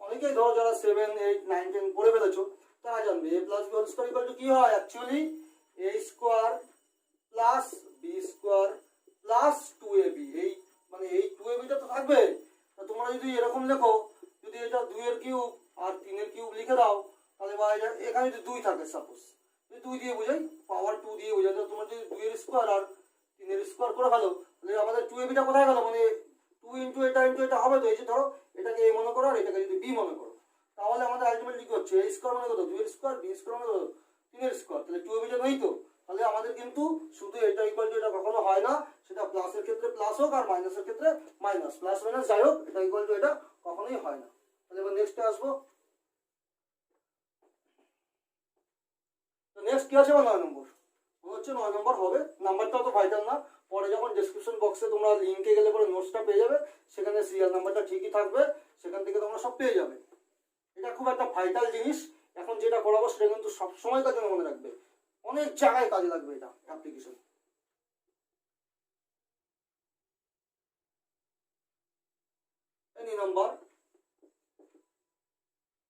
অনেকেই ধরো যারা 7 8 9 10 পড়ে ফেলেছো, তারা জানবে a plus b whole square equal to কি হয়? Actually a square plus b square plus 2ab, এই মানে এই 2ab টা তো থাকবে। তা তোমরা যদি এরকম লেখো, যদি এটা 2 এর কিউব আর 3 এর কিউব লিখে দাও, তাহলে বা এখানে যদি 2 থাকে, সাপোজ যদি 2 দিয়ে বোঝাই, পাওয়ার 2 দিয়ে বোঝাই, তাহলে তোমরা যদি 2 এর স্কয়ার আর 3 এর স্কয়ার করে ফেলো, তাহলে আমাদের 2ab টা কোথায় গেল? মানে 2 ইনটু এটা হবে তো, এই যে ধরো এটাকে a মনে করো আর এটাকে যদি b মনে করো, তাহলে আমাদের আলটিমেটলি কি হচ্ছে? a স্কয়ার মানে কত? 2 এর স্কয়ার, b স্কয়ার মানে কত? 3 এর স্কয়ার, তাহলে 2ab টা নেই তো। তাহলে আমাদের কিন্তু শুধু এটা ইকুয়াল টু এটা কখনো হয় না, সেটা প্লাসের ক্ষেত্রে প্লাস হোক আর মাইনাসের ক্ষেত্রে মাইনাস, প্লাস মাইনাস যাই হোক, এটা ইকুয়াল টু এটা কখনোই হয় না। তাহলে এবার নেক্সটে আসবো। কি আছে বা 9 নম্বর, মনে হচ্ছে 9 নম্বর হবে। নাম্বারটাও তো ভাইটাল না, পরে যখন ডেসক্রিপশন বক্সে তোমরা লিঙ্কে গেলে পরে নোটসটা পেয়ে যাবে, সেখানে সিরিয়াল নাম্বারটা ঠিকই থাকবে, সেখান থেকে তোমরা সব পেয়ে যাবে। এটা খুব একটা ভাইটাল জিনিস, এখন যেটা করাবো সেটা কিন্তু সবসময় কাজে মনে রাখবে, অনেক জায়গায় কাজে লাগবে এটা অ্যাপ্লিকেশন। এনি নাম্বার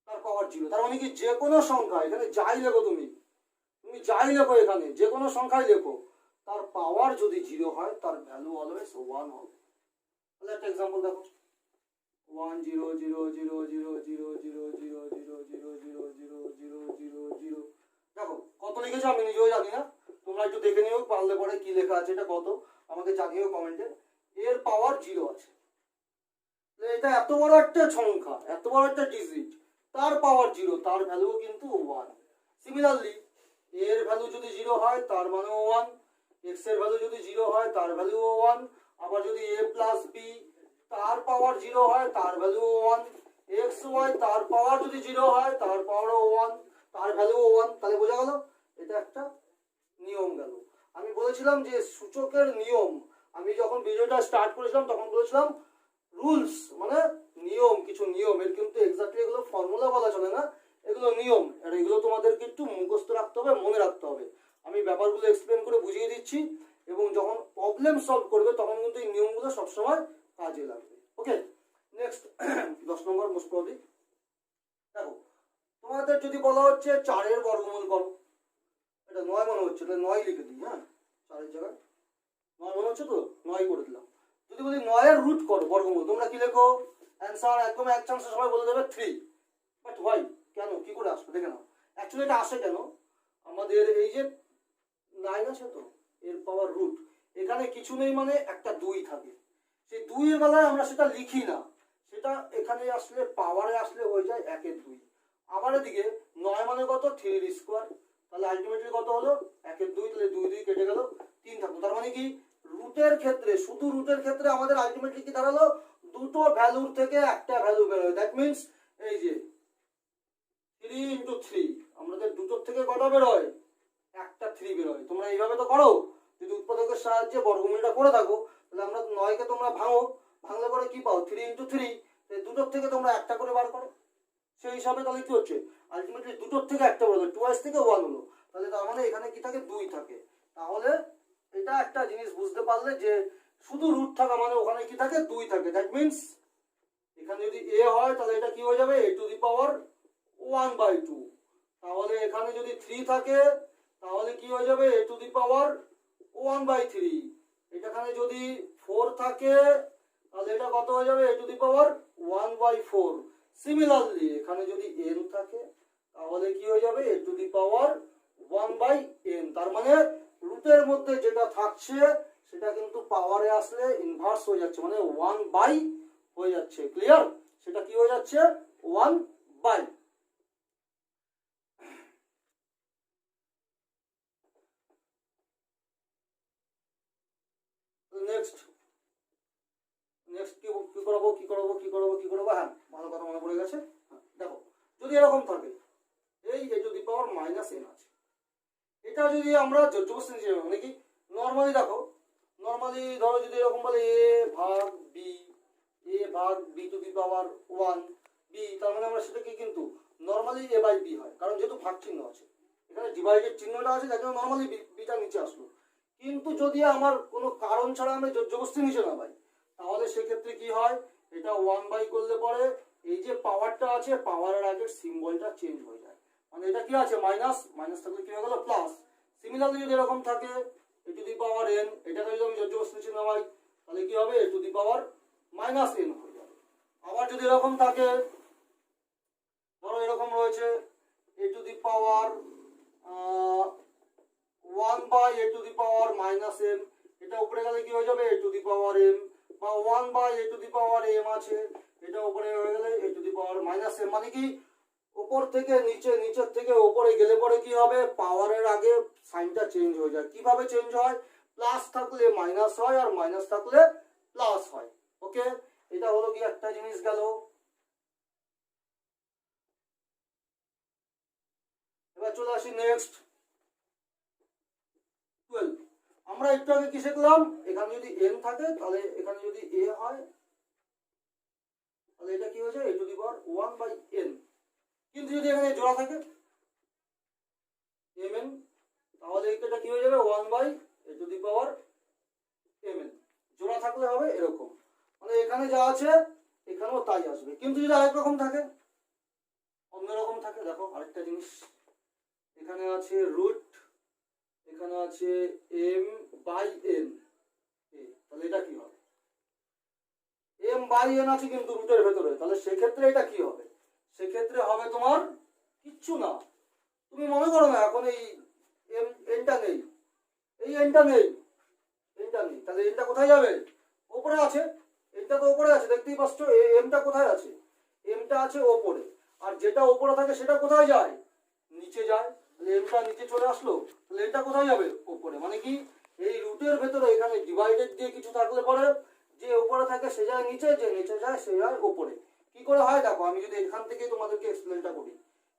তার পাওয়ার 0, তার মানে কি যে কোনো সংখ্যা, এখানে যাই লেখো তুমি যাই লেখো, এখানে যে কোনো সংখ্যায় লেখো, তার পাওয়ার যদি 0 হয় তার ভ্যালু অলওয়েজ 1 হবে। তাহলে একটা এক্সাম্পল দেখো, 1 0 0 0 0 0 0 0 0 0 0 0 0 0 0। দেখো কত লিখেছো আমি নিজেও জানি না, তোমরা একটু দেখে নিও পারলে পরে কি লেখা আছে, এটা কত আমাকে জানিও কমেন্টে। এর পাওয়ার 0 আছে, এটা এত বড় একটা সংখ্যা, এত বড় একটা ডিজিট, তার পাওয়ার 0, তার ভ্যালু কিন্তু 1। সিমিলারলি এর ভ্যালু যদি 0 হয় তার মানেও 1, এক্স এর ভ্যালু যদি 0 হয় তার ভ্যালুও 1, আবার যদি a প্লাস বি তার পাওয়ার 0 হয় তার ভ্যালুও 1, এক্স ওয়াই তার পাওয়ার যদি 0 হয় তার পাওয়ারও 1, তার ভ্যালুও 1। তাহলে বোঝা গেল এটা একটা নিয়ম গেল। আমি বলেছিলাম যে সূচকের নিয়ম, আমি যখন ভিডিওটা স্টার্ট করেছিলাম তখন বলেছিলাম রুলস মানে নিয়ম, কিছু নিয়ম, এর কিন্তু এক্স্যাক্টলি এগুলো ফর্মুলা বলা চলে না, এগুলো নিয়ম, আর এগুলো তোমাদেরকে একটু মুখস্থ রাখতে হবে, মনে রাখতে হবে। আমি ব্যাপারগুলো এক্সপ্লেন করে বুঝিয়ে দিচ্ছি, এবং যখন প্রবলেম সলভ করবে তখন কিন্তু এই নিয়মগুলো সবসময় কাজে লাগবে। ওকে, নেক্সট 10 নম্বর মোস্ট প্রবলি। দেখো তোমাদের যদি বলা হচ্ছে 4 এর বর্গমূল করো, এটা 9 মনে হচ্ছে, তাহলে 9 লিখে দিই। হ্যাঁ, 4 এর জায়গায় 9 মনে হচ্ছে তো 9 করে দিলাম। যদি বলি 9 এর রুট করো বর্গমূল, তোমরা কি লেখো? অ্যান্সার একদম এক চান্সে সবাই বলে দেবে 3। বাট হোয়াই, কেন, কি করে আসবে দেখে নাও। অ্যাকচুয়ালি এটা আসে কেন, আমাদের এই যে 9 আছে তো, এর পাওয়ার রুট, এখানে কিছু নেই মানে একটা 2 থাকে, সেই 2 এর বেলায় আমরা সেটা লিখি না, সেটা এখানে আসলে পাওয়ারে আসলে হয়ে যায় 1 এর 2। আবার এদিকে 9 মানে কত, 3 এর স্কোয়ার, তাহলে আলটিমেটলি কত হলো 1 এর 2, তাহলে 2 2 কেটে গেল, 3 থাকলো। তার মানে কি রুটের ক্ষেত্রে, শুধু রুটের ক্ষেত্রে আমাদের আলটিমেটলি কি দাঁড়ালো, দুটো ভ্যালুর থেকে একটা ভ্যালু বেরোয়। দ্যাট মিন্স এই যে 3 ইন্টু 3, আমাদের দুটোর থেকে কটা বেরোয়, একটা 3 বেরোয়। তোমরা এইভাবে তো করো, যদি উৎপাদকের সাহায্যে বর্গমূলটা করে থাকো, তাহলে আমরা 9 কে তোমরা ভাঙো, ভাঙলে পরে কি পাও, 3 ইন্টু 3, দুটোর থেকে তোমরা একটা করে বার করো, সেই হিসাবে তাহলে কি হচ্ছে আলটিমেটলি দুটোর থেকে একটা বেরোলো, 2s থেকে 1 হলো, তাহলে তার মানে এখানে কি থাকে, 2 থাকে। তাহলে এটা একটা জিনিস বুঝতে পারলে যে শুধু রুট থাকা মানে ওখানে কি থাকে, 2 থাকে। দ্যাট মিন্স এখানে যদি a হয় তাহলে এটা কি হয়ে যাবে, a টু দি পাওয়ার 1/2। তাহলে এখানে যদি 3 থাকে তাহলে কি হয়ে যাবে, a টু দি পাওয়ার 1/3। এখানে যদি 4 থাকে তাহলে এটা কত হয়ে যাবে, a to the power 1/4। Similarly এখানে যদি n থাকে তাহলে কি হয়ে যাবে, a to the power 1/n। তার মানে রুটের মধ্যে যেটা থাকছে সেটা কিন্তু পাওয়ারে আসলে ইনভার্স হয়ে যাচ্ছে, মানে 1/, হয়ে যাচ্ছে। ক্লিয়ার, সেটা কি হয়ে যাচ্ছে, 1/। নেক্সট নেক্সট কি করাবো, হ্যাঁ ভালো কথা মনে পড়ে গেছে। দেখো যদি এরকম থাকে, এই a to the power -n আছে, এটা যদি আমরা জোড়বস্তি নিচে মানে কি নর্মালি দেখো, নর্মালি ধরো যদি এরকম বলে a ভাগ b to the power 1b, তার মানে আমরা সেটাকে কিন্তু নর্মালি a/b হয়, কারণ যেহেতু ভাগ চিহ্ন আছে, এখানে ডিভাইডেড চিহ্নটা আছে, যার জন্য নর্মালি বিটা নিচে আসলো। কিন্তু যদি আমার কোনো কারণ ছাড়া আমি জোড়বস্তি নিচে না পাই, তাহলে সেক্ষেত্রে কি হয়, এটা 1/, করলে পরে এই যে পাওয়ারটা আছে, পাওয়ারের আগে সিম্বলটা চেঞ্জ হয়ে যায়, মানে এটা কি আছে, মাইনাস, মাইনাস থাকলে কি হয়ে গেল প্লাস। সিমিলারলি যদি এরকম থাকে a to the power n, এটাকে যদি আমি জোড়বস্তি নিচে নামাই তাহলে কি হবে, a to the power -n হয়ে যাবে। আবার যদি এরকম থাকে, ধরো এরকম রয়েছে a to the power 1/a two the power -m, এটা উপরে গেলে কি হয়ে যাবে, a to the power m, বা 1/a two the power m আছে, এটা উপরে হয়ে গেলে a to the power -m। মানে কি উপর থেকে নিচে, নিচের থেকে উপরে গেলে পরে কি হবে, পাওয়ারের আগে সাইনটা চেঞ্জ হয়ে যায়। কিভাবে চেঞ্জ হয়, প্লাস থাকলে মাইনাস হয়, আর মাইনাস থাকলে প্লাস হয়। ওকে, এটা হলো কি একটা জিনিস গেল। এবার চলে আসি নেক্সট, আমরা একটু আগে কি শিখলাম, এখানে যদি n থাকে তাহলে এখানে যদি a হয় তাহলে এটা কি হয়ে যায় a to the power 1/n। কিন্তু যদি এখানে জোড়া থাকে mn তাহলে এটা কি হয়ে যাবে 1/a two the power mn। জোড়া থাকলে হবে এরকম, মানে এখানে যা আছে এখানেও তাই আসবে। কিন্তু যদি আরেক রকম থাকে, অন্যরকম থাকে, দেখো আরেকটা জিনিস, এখানে আছে রুট, এখানে আছে m/n, তাহলে এটা কি হবে, m/n আছে কিন্তু রুটের ভেতরে, তাহলে সেক্ষেত্রে এটা কি হবে, সেক্ষেত্রে হবে তোমার কিচ্ছু না। তুমি মনে করো না এখন এই এনটা নেই, এই এনটা নেই, এনটা নেই, তাহলে এনটা কোথায় যাবে, ওপরে আছে, এনটা তো ওপরে আছে, দেখতেই পাচ্ছ এমটা কোথায় আছে, এমটা আছে ওপরে, আর যেটা ওপরে থাকে সেটা কোথায় যায়, নিচে যায়, তাহলে এমটা নিচে চলে আসলো, তাহলে এটা কোথায় যাবে, ওপরে। মানে কি এই রুটের ভেতরে এখানে ডিভাইডেড দিয়ে কিছু থাকলে পরে যে উপরে থাকে সে যায় নিচে, যে নিচে যায় সে যায় উপরে। কি করে হয় দেখো, আমি যদি এখান থেকে তোমাদেরকে এক্সপ্লেনটা করি,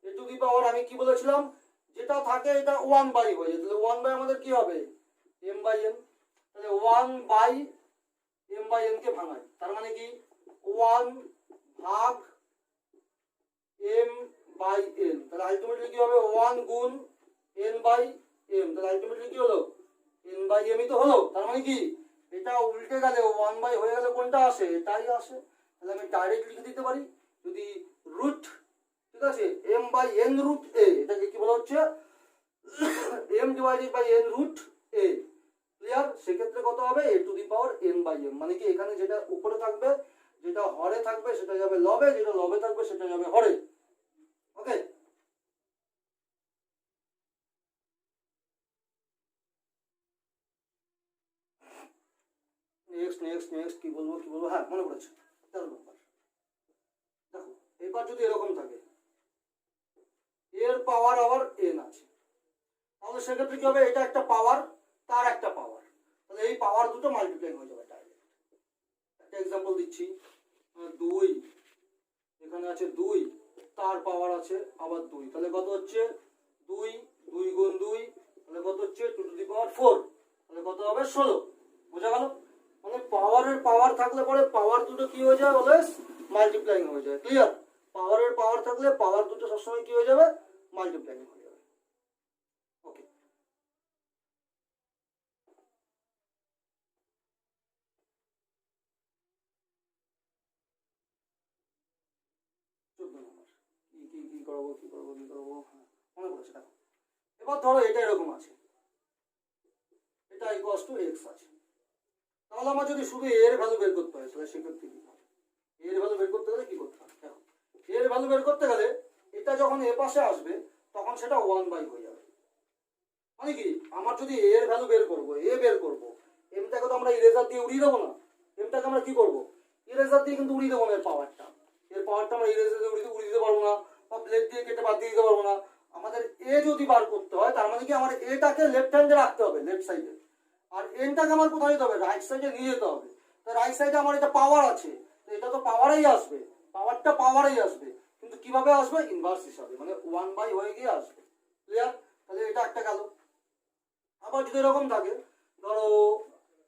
এ টু দি পাওয়ার আমি কি বলেছিলাম, যেটা থাকে এটা 1/, হয়ে যায়, তাহলে 1/, আমাদের কি হবে m/n, তাহলে 1/m/n কে ভাঙাই, তার মানে কি 1/m/n, তাহলে আলটিমেটলি কি হবে 1 গুণ n/m, তাহলে আলটিমেটলি কি হলো n/m ই তো হলো। তার মানে কি এটা উল্টে গেলে 1/, হয়ে গেলে কোনটা আসে, এটাই আসে। তাহলে আমি ডাইরেক্ট লিখে দিতে পারি, যদি রুট, ঠিক আছে, m/n রুট a, এটাকে কি বলা হচ্ছে m/n রুট a, ক্লিয়ার। সেক্ষেত্রে কত হবে a to the power n/m, মানে কি এখানে যেটা উপরে থাকবে, যেটা হরে থাকবে সেটা যাবে লবে, যেটা লবে থাকবে সেটা যাবে হরে। ওকে, নেক্সট নেক্সট নেক্সট কি বলবো, হ্যাঁ মনে পড়েছে, 13 নম্বর। দেখো এবার যদি এরকম থাকে, এর পাওয়ার আবার n আছে, তাহলে সেক্ষেত্রে কি হবে, এটা একটা পাওয়ার, তার একটা পাওয়ার, তাহলে এই পাওয়ার দুটো মাল্টিপ্লাই হয়ে যাবে ডাইরেক্ট। একটা এক্সাম্পল দিচ্ছি, 2, এখানে আছে 2, তার পাওয়ার আছে আবার 2, তাহলে কত হচ্ছে 2 2 গুণ 2, তাহলে কত হচ্ছে 2 টু দি পাওয়ার 4, তাহলে কত হবে 16। বোঝা গেল, মানে পাওয়ারের পাওয়ার থাকলে পরে পাওয়ার দুটো কি হয়ে যায়, অলওয়েজ মাল্টিপ্লাইং হয়ে যায়। ক্লিয়ার, পাওয়ারের পাওয়ার থাকলে পাওয়ার দুটো সবসময় কি হয়ে যাবে, মাল্টিপ্লাইং হয়ে যাবে। ওকে, কি করবো, হ্যাঁ মনে পড়েছে, দেখো এবার ধরো এটা এরকম আছে, এটা ইকুয়ালস টু x আছে, তাহলে আমার যদি শুধু এর ভ্যালু বের করতে হয় তাহলে সেক্ষেত্রে কি হবে, এর ভ্যালু বের করতে গেলে কি করতে হবে, দেখো এর ভ্যালু বের করতে গেলে এটা যখন এ পাশে আসবে তখন সেটা 1/, হয়ে যাবে। মানে কি আমার যদি এর ভ্যালু বের করবো, এ বের করবো, এমটাকে তো আমরা ইরেজার দিয়ে উড়িয়ে দেবো না, এমটাকে আমরা কি করবো, ইরেজার দিয়ে কিন্তু উড়িয়ে দেবো না, এর পাওয়ারটা আমরা ইরেজার দিয়ে উড়িয়ে দিতে পারবো না, বা ব্লেড দিয়ে কেটে বাদ দিয়ে দিতে পারবো না। আমাদের এ যদি বার করতে হয় তার মানে কি আমার এটাকে লেফট হ্যান্ডে রাখতে হবে, লেফট সাইডে, আর এনটাকে আমার কোথায় যেতে হবে, রাইট সাইডে নিয়ে যেতে হবে। তো রাইট সাইডে আমার এটা পাওয়ার আছে, তো এটা তো পাওয়ারেই আসবে, পাওয়ারটা পাওয়ারেই আসবে, কিন্তু কিভাবে আসবে, ইনভার্স হিসাবে, মানে 1/, হয়ে গিয়ে আসবে। ক্লিয়ার, তাহলে এটা একটা গেল। আবার যদি এরকম থাকে, ধরো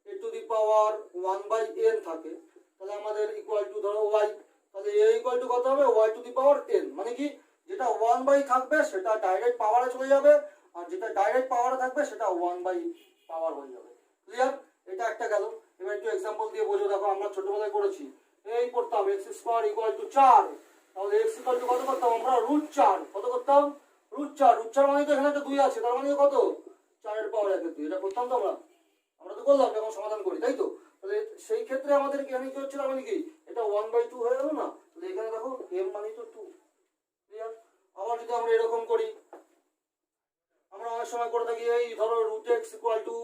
a to the power 1/n থাকে, তাহলে আমাদের ইকুয়াল টু ধরো y, তাহলে a ইকুয়াল টু কত হবে, y two the power n, মানে কি যেটা 1/, থাকবে সেটা ডাইরেক্ট পাওয়ারে চলে যাবে, আর যেটা ডাইরেক্ট পাওয়ারে থাকবে সেটা 1/, পাওয়ার হয়ে যাবে। ক্লিয়ার, এটা একটা গেল। এবার একটু এক্সাম্পল দিয়ে বোঝো, দেখো আমরা ছোটবেলায় করেছি, এই করতাম x² ইকুয়াল টু 4, তাহলে x ইকুয়াল টু কত করতাম আমরা, √4, কত করতাম, √4 মানে তো এখানে একটা 2 আছে, তার মানে কত 4 এর পাওয়ার 1/2, এটা করতাম তো আমরা তো করলাম যখন সমাধান করি, তাই তো। তাহলে সেই ক্ষেত্রে আমাদের এখানে কি হচ্ছে, মানে কি এটা 1/2 হয়ে গেল না, তাহলে এখানে দেখো m মানে তো 2। ক্লিয়ার, আবার যদি আমরা এরকম করি, আমরা অনেক সময় করে থাকি, এই ধরো √x ইকুয়াল টু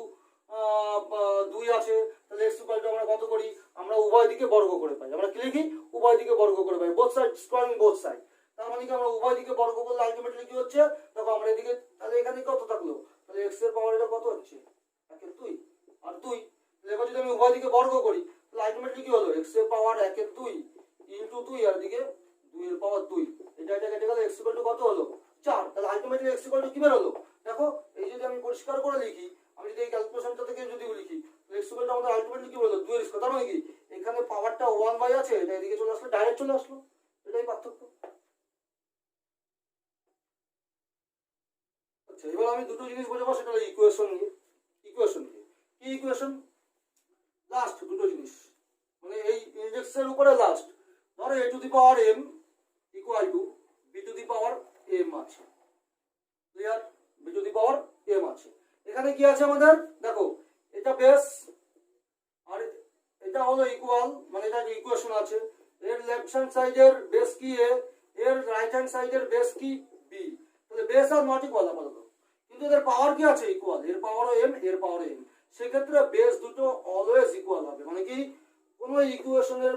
2 আছে, তাহলে x ইকুয়াল টু আমরা কত করি, আমরা উভয় দিকে বর্গ করে পাই, আমরা কি লিখি, উভয় দিকে বর্গ করে পাই, both side squaring both side, তার মানে কি আমরা উভয় দিকে বর্গ করলে আলটিমেটলি কি হচ্ছে, দেখো আমরা এদিকে, তাহলে এখানে কত থাকলো, তাহলে x এর পাওয়ার এটা কত হচ্ছে 1/2 আর 2, এবার যদি আমি উভয় দিকে বর্গ করি তাহলে আলটিমেটলি কি হলো, x এর পাওয়ার 1/2 ইনটু 2, আর এদিকে 2 এর পাওয়ার 2, এটা কেটে গেলে x ইকুয়াল টু কত হলো 4, তাহলে আলটিমেটলি x ইকুয়াল টু কি বের হলো, দেখো এই যদি আমি পরিষ্কার করে লিখি, আমি যদি এই ক্যালকুলেশনটা থেকে যদি লিখি এক্স ইকুয়াল টু আমাদের আলটিমেটলি কি বললো 2 এর স্কয়ার, তার মানে কি এখানে পাওয়ারটা 1 বাই আছে, এটা এদিকে চলে আসলো, ডাইরেক্ট চলে আসলো, এটাই পার্থক্য। আচ্ছা এবার আমি দুটো জিনিস বোঝাবো, সেটা হলো ইকুয়েশন নিয়ে। ইকুয়েশন কি ইকুয়েশন? লাস্ট দুটো জিনিস, মানে এই ইনডেক্সের উপরে লাস্ট, ধরো a to the power m equal to b to the power m আছে, clear? b to the power m আছে। এখানে কি আছে আমাদের দেখো, এটা বেস আর এটা হলো ইকুয়াল, মানে এটা ইকুয়েশন আছে। এর লেফট হ্যান্ড সাইডের বেস কি a, এর রাইট হ্যান্ড সাইডের বেস কি b, তাহলে বেস আর নট ইকুয়াল আপাতত, কিন্তু এদের পাওয়ার কি আছে ইকুয়াল, এর পাওয়ারও m এর পাওয়ারও m, সেক্ষেত্রে বেস দুটো অলওয়েজ ইকুয়াল হবে। মানে কি কোন ইকুয়েশনের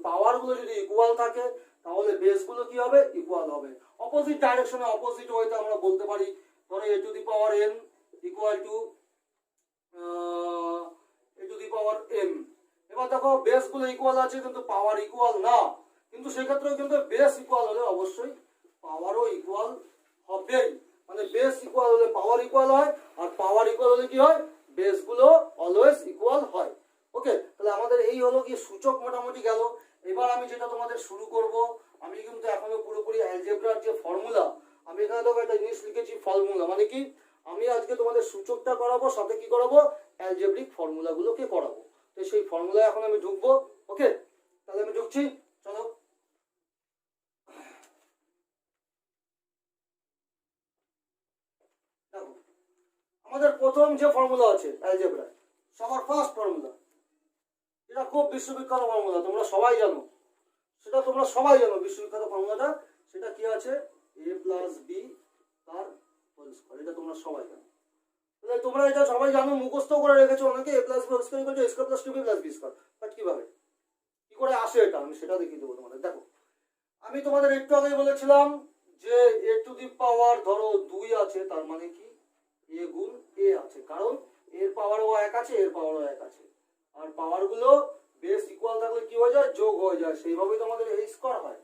পাওয়ারগুলো যদি ইকুয়াল থাকে তাহলে বেসগুলো কি হবে ইকুয়াল হবে। অপোজিট ডাইরেকশনে অপোজিট ওয়েতে আমরা বলতে পারি, ধরো a to the power n equal to a to the power m। এবার দেখো বেসগুলো ইকুয়াল আছে কিন্তু পাওয়ার ইকুয়াল না, কিন্তু সেক্ষেত্রেও কিন্তু বেস ইকুয়াল হলে অবশ্যই পাওয়ারও ইকুয়াল হবেই। মানে বেস ইকুয়াল হলে পাওয়ার ইকুয়াল হয়, আর পাওয়ার ইকুয়াল হলে কি হয় বেসগুলো অলওয়েজ ইকুয়াল হয়। ওকে, তাহলে আমাদের এই হলো কি সূচক মোটামুটি গেল। এবার আমি যেটা তোমাদের শুরু করব, আমি কিন্তু এখনো পুরোপুরি অ্যালজেব্রার যে ফর্মুলা, আমি এখানে দেখো একটা জিনিস লিখেছি ফর্মুলা, মানে কি আমি আজকে তোমাদের সূচকটা করাবো, সাথে কি করাবো অ্যালজেব্রিক ফর্মুলাগুলোকে করাবো। তো সেই ফর্মুলায় এখন আমি ঢুকবো। ওকে, তাহলে আমি ঢুকছি, চলো। দেখো আমাদের প্রথম যে ফর্মুলা আছে অ্যালজেব্রায়, সবার ফার্স্ট ফর্মুলা, এটা খুব বিশ্ববিখ্যাত ফর্মুলা, তোমরা সবাই জানো, সেটা তোমরা সবাই জানো বিশ্ববিখ্যাত ফর্মুলাটা, সেটা কি আছে a প্লাস বি তার হোল স্কয়ার, এটা তোমরা সবাই জানো। তাহলে তোমরা এটা সবাই জানো, মুখস্থ করে রেখেছো অনেকে, a plus B whole square equal to a square plus 2b plus b square. But কিভাবে কি করে আসে এটা আমি সেটা দেখিয়ে দেবো তোমাদের। দেখো আমি তোমাদের একটু আগেই বলেছিলাম যে a টু দি পাওয়ার ধরো 2 আছে, তার মানে কি a গুণ a আছে, কারণ এর পাওয়ারও 1 আছে এর পাওয়ারও 1 আছে, আর পাওয়ারগুলো বেস ইকুয়াল থাকলে কি হয়ে যায় যোগ হয়ে যায়, সেইভাবেই তো আমাদের a স্কয়ার হয়,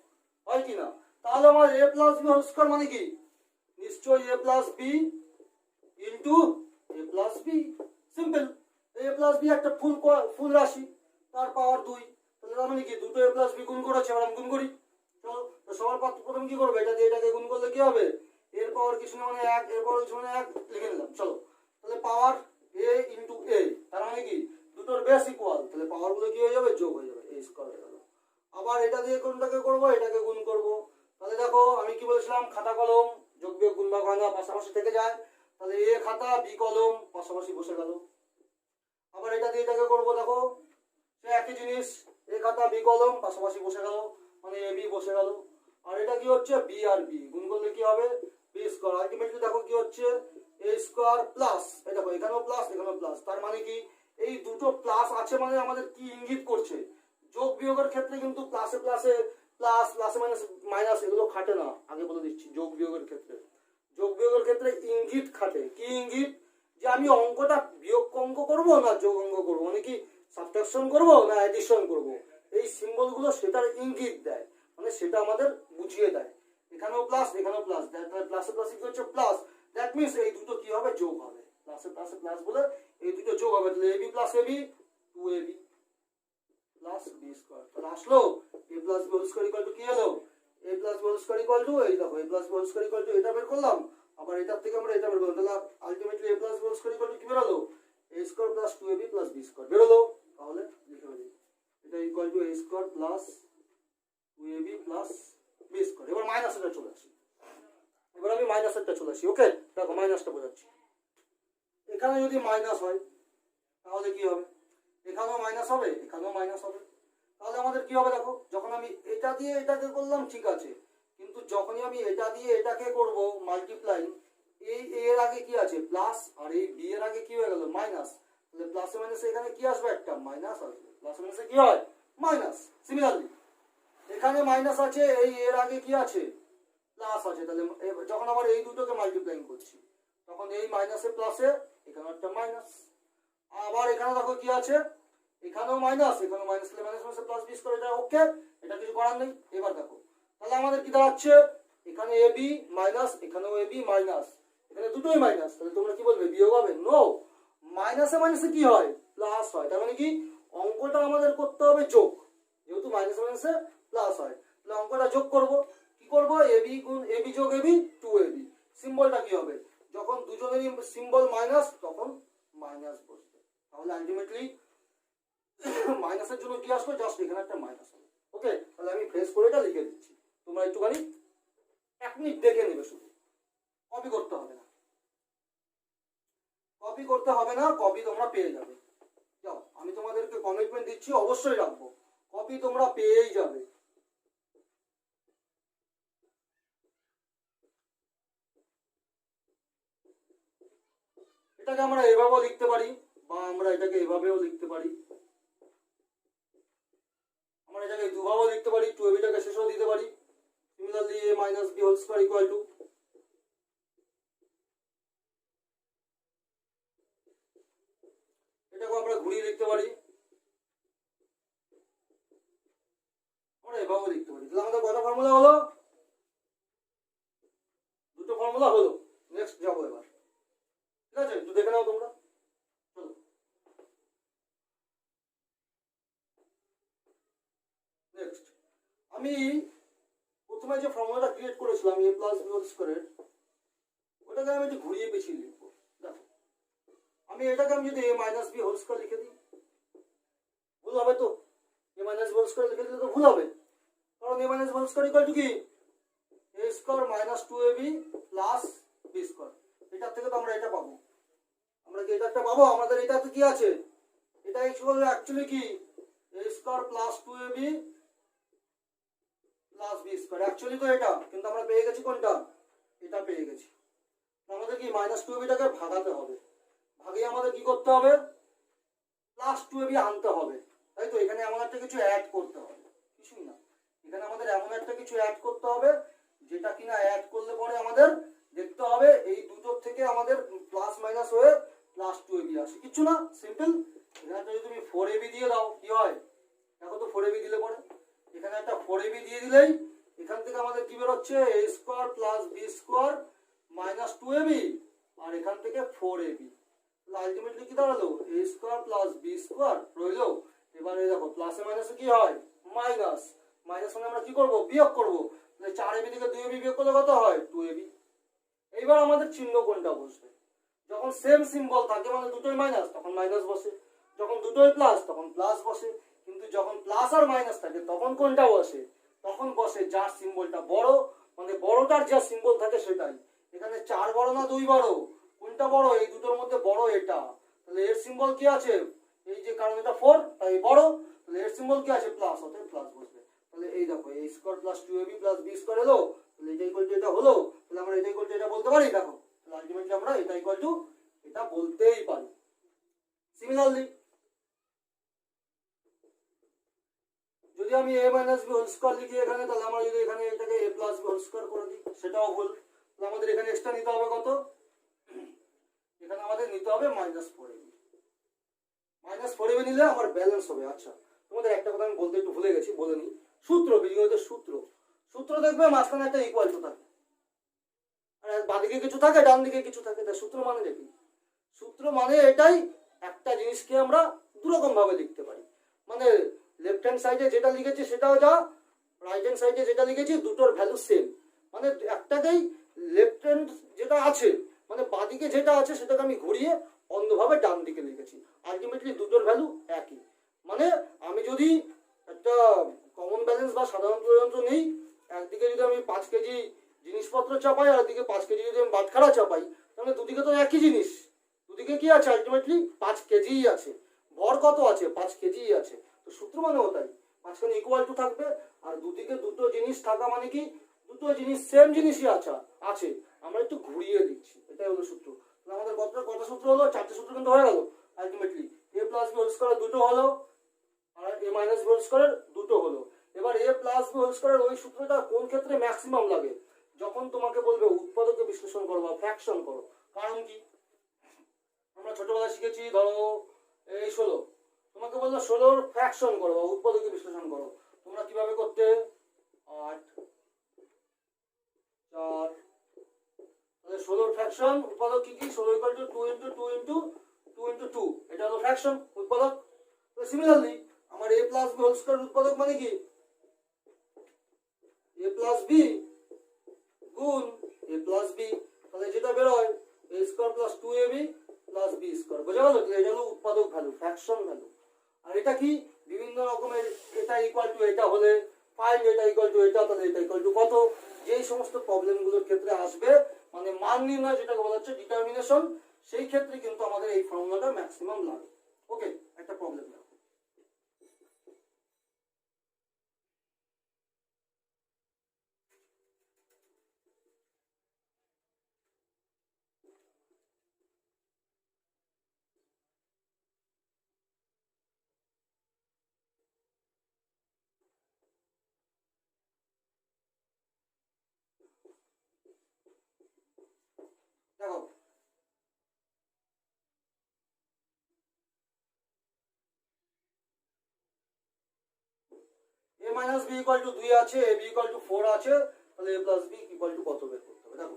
হয় কি না? তাহলে আমার a plus B whole square মানে কি নিশ্চয়ই a plus B into a plus B, simple. a plus B একটা ফুল রাশি, তার পাওয়ার 2, তাহলে তার মানে কি দুটো a প্লাস বি গুণ করেছে, এবার আমি গুণ করি। চলো, তো সবার প্রথম কি করবে, এটা দিয়ে এটাকে গুণ করলে কি হবে, এর পাওয়ার কিছু না মানে 1, এর পাওয়ার কিছু মানে 1 লিখে নিলাম। চলো, তাহলে পাওয়ার a ইনটু a, তার মানে কি দুটোর বেস ইকুয়াল, তাহলে পাওয়ারগুলো কি হয়ে যাবে যোগ হয়ে যাবে, a স্কয়ার হয়ে গেল। আবার এটা দিয়ে কোনটাকে করব, এটাকে গুণ করব। তাহলে দেখো আমি কি বলেছিলাম, খাতা কলম যোগ বিয়োগ গুণ ভাগ হয় না, পাশাপাশি থেকে যায়, তাহলে a খাতা b কলম পাশাপাশি বসে গেল। আবার এটা দিয়ে এটাকে করব, দেখো সে একই জিনিস, a খাতা b কলম পাশাপাশি বসে গেল, মানে a b বসে গেল। আর এটা কি হচ্ছে b আর b গুণ করলে কি হবে b স্কয়ার। আলটিমেটলি দেখো কি হচ্ছে a স্কয়ার প্লাস, এই দেখো এখানেও প্লাস এখানেও প্লাস, তার মানে কি এই দুটো প্লাস আছে, মানে আমাদের কি ইঙ্গিত করছে, যোগ বিয়োগের ক্ষেত্রে কিন্তু প্লাসে প্লাসে প্লাস, প্লাসে মাইনাস মাইনাস এগুলো খাটে না, আগে বলে দিচ্ছি। যোগ বিয়োগের ক্ষেত্রে ইঙ্গিত খাটে, কি ইঙ্গিত, যে আমি অঙ্কটা বিয়োগ অঙ্ক করব না যোগ অঙ্ক করব, মানে কি সাবট্রাকশন করব না অ্যাডিশন করব, এই সিম্বলগুলো সেটার ইঙ্গিত দেয়, মানে সেটা আমাদের বুঝিয়ে দেয়। এখানেও প্লাস এখানেও প্লাস, প্লাসে প্লাসে কি হচ্ছে প্লাস, দ্যাট মিন্স এই দুটো কি হবে যোগ হবে, প্লাসে প্লাসে প্লাস বলে এই দুটো যোগ হবে, তাহলে ab plus ab 2ab plus b square. তাহলে আসলো a plus b whole square equal to কি হলো a plus b whole square equal to, এই দেখো a plus b whole square equal to এটা বের করলাম, আবার এটার থেকে আমরা এটা বের করলাম, তাহলে ultimately a plus b whole square equal to কি বের হলো a square plus 2ab plus b square বের হলো। তাহলে লিখে দিই এটা equal to a square plus 2ab plus b square. এবার মাইনাসটা চলে আসি, এবার আমি মাইনাসটা চলে আসি। ওকে, দেখো মাইনাসটা বোঝাচ্ছি, এখানে যদি মাইনাস হয় তাহলে কি হবে, এখানেও মাইনাস হবে এখানেও মাইনাস হবে, তাহলে আমাদের কি হবে দেখো, যখন আমি এটা দিয়ে এটাকে করলাম ঠিক আছে, কিন্তু যখনই আমি এটা দিয়ে এটাকে করব মাল্টিপ্লাই, এই এর আগে কি আছে প্লাস, আর এই বি এর আগে কি হয়ে গেল মাইনাস, তাহলে প্লাসে মাইনাসে এখানে কি আসবে একটা মাইনাস আসবে, প্লাসে মাইনাসে কি হয় মাইনাস। সিমিলারলি এখানে মাইনাস আছে, এই এর আগে কি আছে প্লাস আছে, তাহলে যখন আবার এই দুটোকে মাল্টিপ্লাই করছি তখন এই মাইনাসে প্লাসে এখানে একটা মাইনাস, আবার এখানে দেখো কি আছে এখানেও মাইনাস এখানেও মাইনাস, তাহলে মাইনাস মাইনাসে প্লাস বিস করে, এটা ওকে, এটা কিছু করার নেই। এবার দেখো তাহলে আমাদের কি দাঁড়াচ্ছে, এখানে ab মাইনাস এখানেও ab মাইনাস, এখানে দুটোই মাইনাস, তাহলে তোমরা কি বলবে বিয়োগ হবে? নো, মাইনাসে মাইনাসে কি হয়? প্লাস হয়। তার মানে কি অঙ্কটা আমাদের করতে হবে যোগ, যেহেতু মাইনাসে মাইনাসে প্লাস হয়, তাহলে অঙ্কটা যোগ করব। কি করব? এবি গুণ এবি যোগ এবি 2ab। সিম্বলটা কি হবে? যখন দুজনেরই সিম্বল মাইনাস তখন মাইনাস বসবে, তাহলে আলটিমেটলি মাইনাসের জন্য কি আসবে? জাস্ট এখানে একটা মাইনাস হবে। ওকে, তাহলে আমি ফ্রেশ করে এটা লিখে দিচ্ছি, তোমরা একটুখানি 1 মিনিট দেখে নেবে, শুধু কপি করতে হবে না, কপি করতে হবে না, কপি তোমরা পেয়ে যাবে। যাও, আমি তোমাদেরকে কমিটমেন্ট দিচ্ছি, অবশ্যই রাখবো, কপি তোমরা পেয়েই যাবে। এটাকে আমরা এভাবেও লিখতে পারি, বা আমরা এটাকে এভাবেও লিখতে পারি, আমরা এটাকে দুভাবেও লিখতে পারি, 2abটাকে শেষেও দিতে পারি। Similarly a minus b whole square equal to, এটাকে আমরা ঘুরিয়ে লিখতে পারি, আমরা এভাবেও লিখতে পারি। তাহলে আমাদের কয়টা ফর্মুলা হলো? দুটো ফর্মুলা হলো। নেক্সট যাবো এবার, ঠিক আছে? একটু দেখে নাও তোমরা, চলো। নেক্সট আমি প্রথমে যে ফর্মুলাটা ক্রিয়েট করেছিলাম a plus b whole square, ওটাকে আমি একটু ঘুরিয়ে পেছিয়ে লিখবো। দেখো, আমি এটাকে আমি যদি a minus b whole square লিখে দিই, ভুল হবে তো? a minus b whole square লিখে দিলে তো ভুল হবে, কারণ a minus b whole square equal to কি? a square minus 2ab plus b square. এটার থেকে তো আমরা এটা পাবো, আমরা কি এটা একটা পাবো? আমাদের এটাতে কি আছে? এটা অ্যাকচুয়ালি কি a square plus 2ab plus b square, actually তো এটা, কিন্তু আমরা পেয়ে গেছি কোনটা? এটা পেয়ে গেছি। আমাদের কি মাইনাস 2abটাকে ভাগাতে হবে, ভাগিয়ে আমাদের কি করতে হবে? প্লাস 2ab আনতে হবে, তাই তো? এখানে এমন একটা কিছু অ্যাড করতে হবে, কিছুই না, এখানে আমাদের এমন একটা কিছু অ্যাড করতে হবে, যেটা কিনা অ্যাড করলে পরে আমাদের দেখতে হবে এই দুটোর থেকে আমাদের প্লাস মাইনাস হয়ে প্লাস 2ab আসে, কিছু না, সিম্পল। এখানে যদি তুমি 4ab দিয়ে দাও কি হয়? দেখো তো 4ab দিলে পরে, এখানে একটা 4ab দিয়ে দিলেই এখান থেকে আমাদের কি বের হচ্ছে? a square plus b square minus 2ab, আর এখান থেকে 4ab। আলটিমেটলি কি দাঁড়ালো? a square plus b square রইলো। এবারে দেখো প্লাসে মাইনাসে কি হয়? মাইনাস, মাইনাস মানে আমরা কি করব? বিয়োগ করব। তাহলে 4ab থেকে 2ab বিয়োগ করলে কত হয়? 2ab। এইবার আমাদের চিহ্ন কোনটা বসবে? যখন সেম সিম্বল থাকে, মানে দুটোই মাইনাস, তখন মাইনাস বসে, যখন দুটোই প্লাস তখন প্লাস বসে, কিন্তু যখন প্লাস আর মাইনাস থাকে তখন কোনটা বসে? তখন বসে যার সিম্বলটা বড়, মানে বড়টার যা সিম্বল থাকে সেটাই। এখানে 4 বড় না 2 বড়? কোনটা বড়? এই দুটোর মধ্যে বড় এটা, তাহলে এর সিম্বল কি আছে? এই যে, কারণ এটা 4 তাই বড়, তাহলে এর সিম্বল কি আছে? প্লাস, অতএব প্লাস বসবে। তাহলে এই দেখো a square plus 2ab plus b square এলো, তাহলে এটা ইকুয়াল টু এটা হলো, তাহলে আমরা এটা ইকুয়াল টু এটা বলতে পারি। দেখো, তাহলে আলটিমেটলি আমরা এটা ইকুয়াল টু এটা বলতেই পারি। সিমিলারলি যদি আমি a minus b whole square লিখি এখানে, তাহলে আমরা যদি এখানে এটাকে a plus b whole square করে দিই, সেটাও ভুল। তাহলে আমাদের এখানে এক্সট্রা নিতে হবে কত? এখানে আমাদের নিতে হবে মাইনাস 4ab। মাইনাস 4ab নিলে আমার ব্যালেন্স হবে। আচ্ছা, তোমাদের একটা কথা আমি বলতে একটু ভুলে গেছি, বলে নিই। সূত্র, বীজগণিতের সূত্র, সূত্র দেখবে মাঝখানে একটা ইকুয়াল টু থাকে, আর বাঁদিকে কিছু থাকে, ডান দিকে কিছু থাকে। তাই সূত্র মানে দেখি, সূত্র মানে এটাই, একটা জিনিসকে আমরা দুরকম ভাবে লিখতে পারি, মানে লেফট হ্যান্ড সাইডে যেটা লিখেছি সেটাও যা, রাইট হ্যান্ড সাইডে যেটা লিখেছি দুটোর ভ্যালু সেম, মানে একটাকেই লেফট হ্যান্ড যেটা আছে, মানে বাঁদিকে যেটা আছে সেটাকে আমি ঘুরিয়ে অন্যভাবে ডান দিকে লিখেছি, আলটিমেটলি দুটোর ভ্যালু একই। মানে আমি যদি একটা কমন ব্যালেন্স বা সাধারণ প্রয়োজনত্র নেই, একদিকে যদি আমি 5 কেজি জিনিসপত্র চাপাই আর একদিকে 5 কেজি যদি আমি বাটখারা চাপাই, তাহলে দুদিকে তো একই জিনিস, দুদিকে কি আছে? আলটিমেটলি 5 কেজিই আছে। ভর কত আছে? 5 কেজিই আছে। তো সূত্র মানেও তাই, মাঝখানে ইকুয়াল টু থাকবে, আর দুদিকে দুটো জিনিস থাকা মানে কি? দুটো জিনিস সেম জিনিসই আছে, আমরা একটু ঘুরিয়ে দিচ্ছি, এটাই হলো সূত্র। আমাদের কত সূত্র হলো? 4টে সূত্র কিন্তু হয়ে গেল। Ultimately a plus b whole square দুটো হলো, আর a minus b whole square দুটো হলো। এবার a plus b whole square ওই সূত্রটা কোন ক্ষেত্রে ম্যাক্সিমাম লাগে? যখন তোমাকে বলবে উৎপাদকে বিশ্লেষণ করো বা ফ্র্যাকশন করো। কারণ কি? আমরা ছোটবেলায় শিখেছি, ধরো এই 16, তোমাকে বললো 16 ফ্র্যাকশন করো বা উৎপাদকে বিশ্লেষণ করো, তোমরা কিভাবে করতে? 8, 4, তাহলে 16 ফ্র্যাকশন উৎপাদক কি কি? 16 equal to 2 into 2 into 2 into 2, এটা হলো ফ্র্যাকশন উৎপাদক। তো সিমিলারলি আমার a plus B whole square উৎপাদক মানে কি? a প্লাস বি গুণ a প্লাস বি, তাহলে যেটা বের হয় a square plus 2ab plus b square. বোঝা গেল? এটা হলো উৎপাদক ভ্যালু, ফ্র্যাকশন ভ্যালু। আর এটা কি? বিভিন্ন রকমের, এটা ইকুয়াল টু এটা হলে ফাইন্ড এটা ইকুয়াল টু এটা, তাহলে এটা ইকুয়াল টু কত, যেই সমস্ত প্রবলেমগুলোর ক্ষেত্রে আসবে, মানে মান নির্ণয় যেটাকে বলা হচ্ছে ডিটারমিনেশন, সেই ক্ষেত্রে কিন্তু আমাদের এই ফর্মুলাটা ম্যাক্সিমাম লাগে। ওকে, একটা প্রবলেম দেখো। দেখো a minus B equal to 2 আছে, a বি ইকুয়াল টু 4 আছে, তাহলে a plus B equal to কত বের করতে হবে? দেখো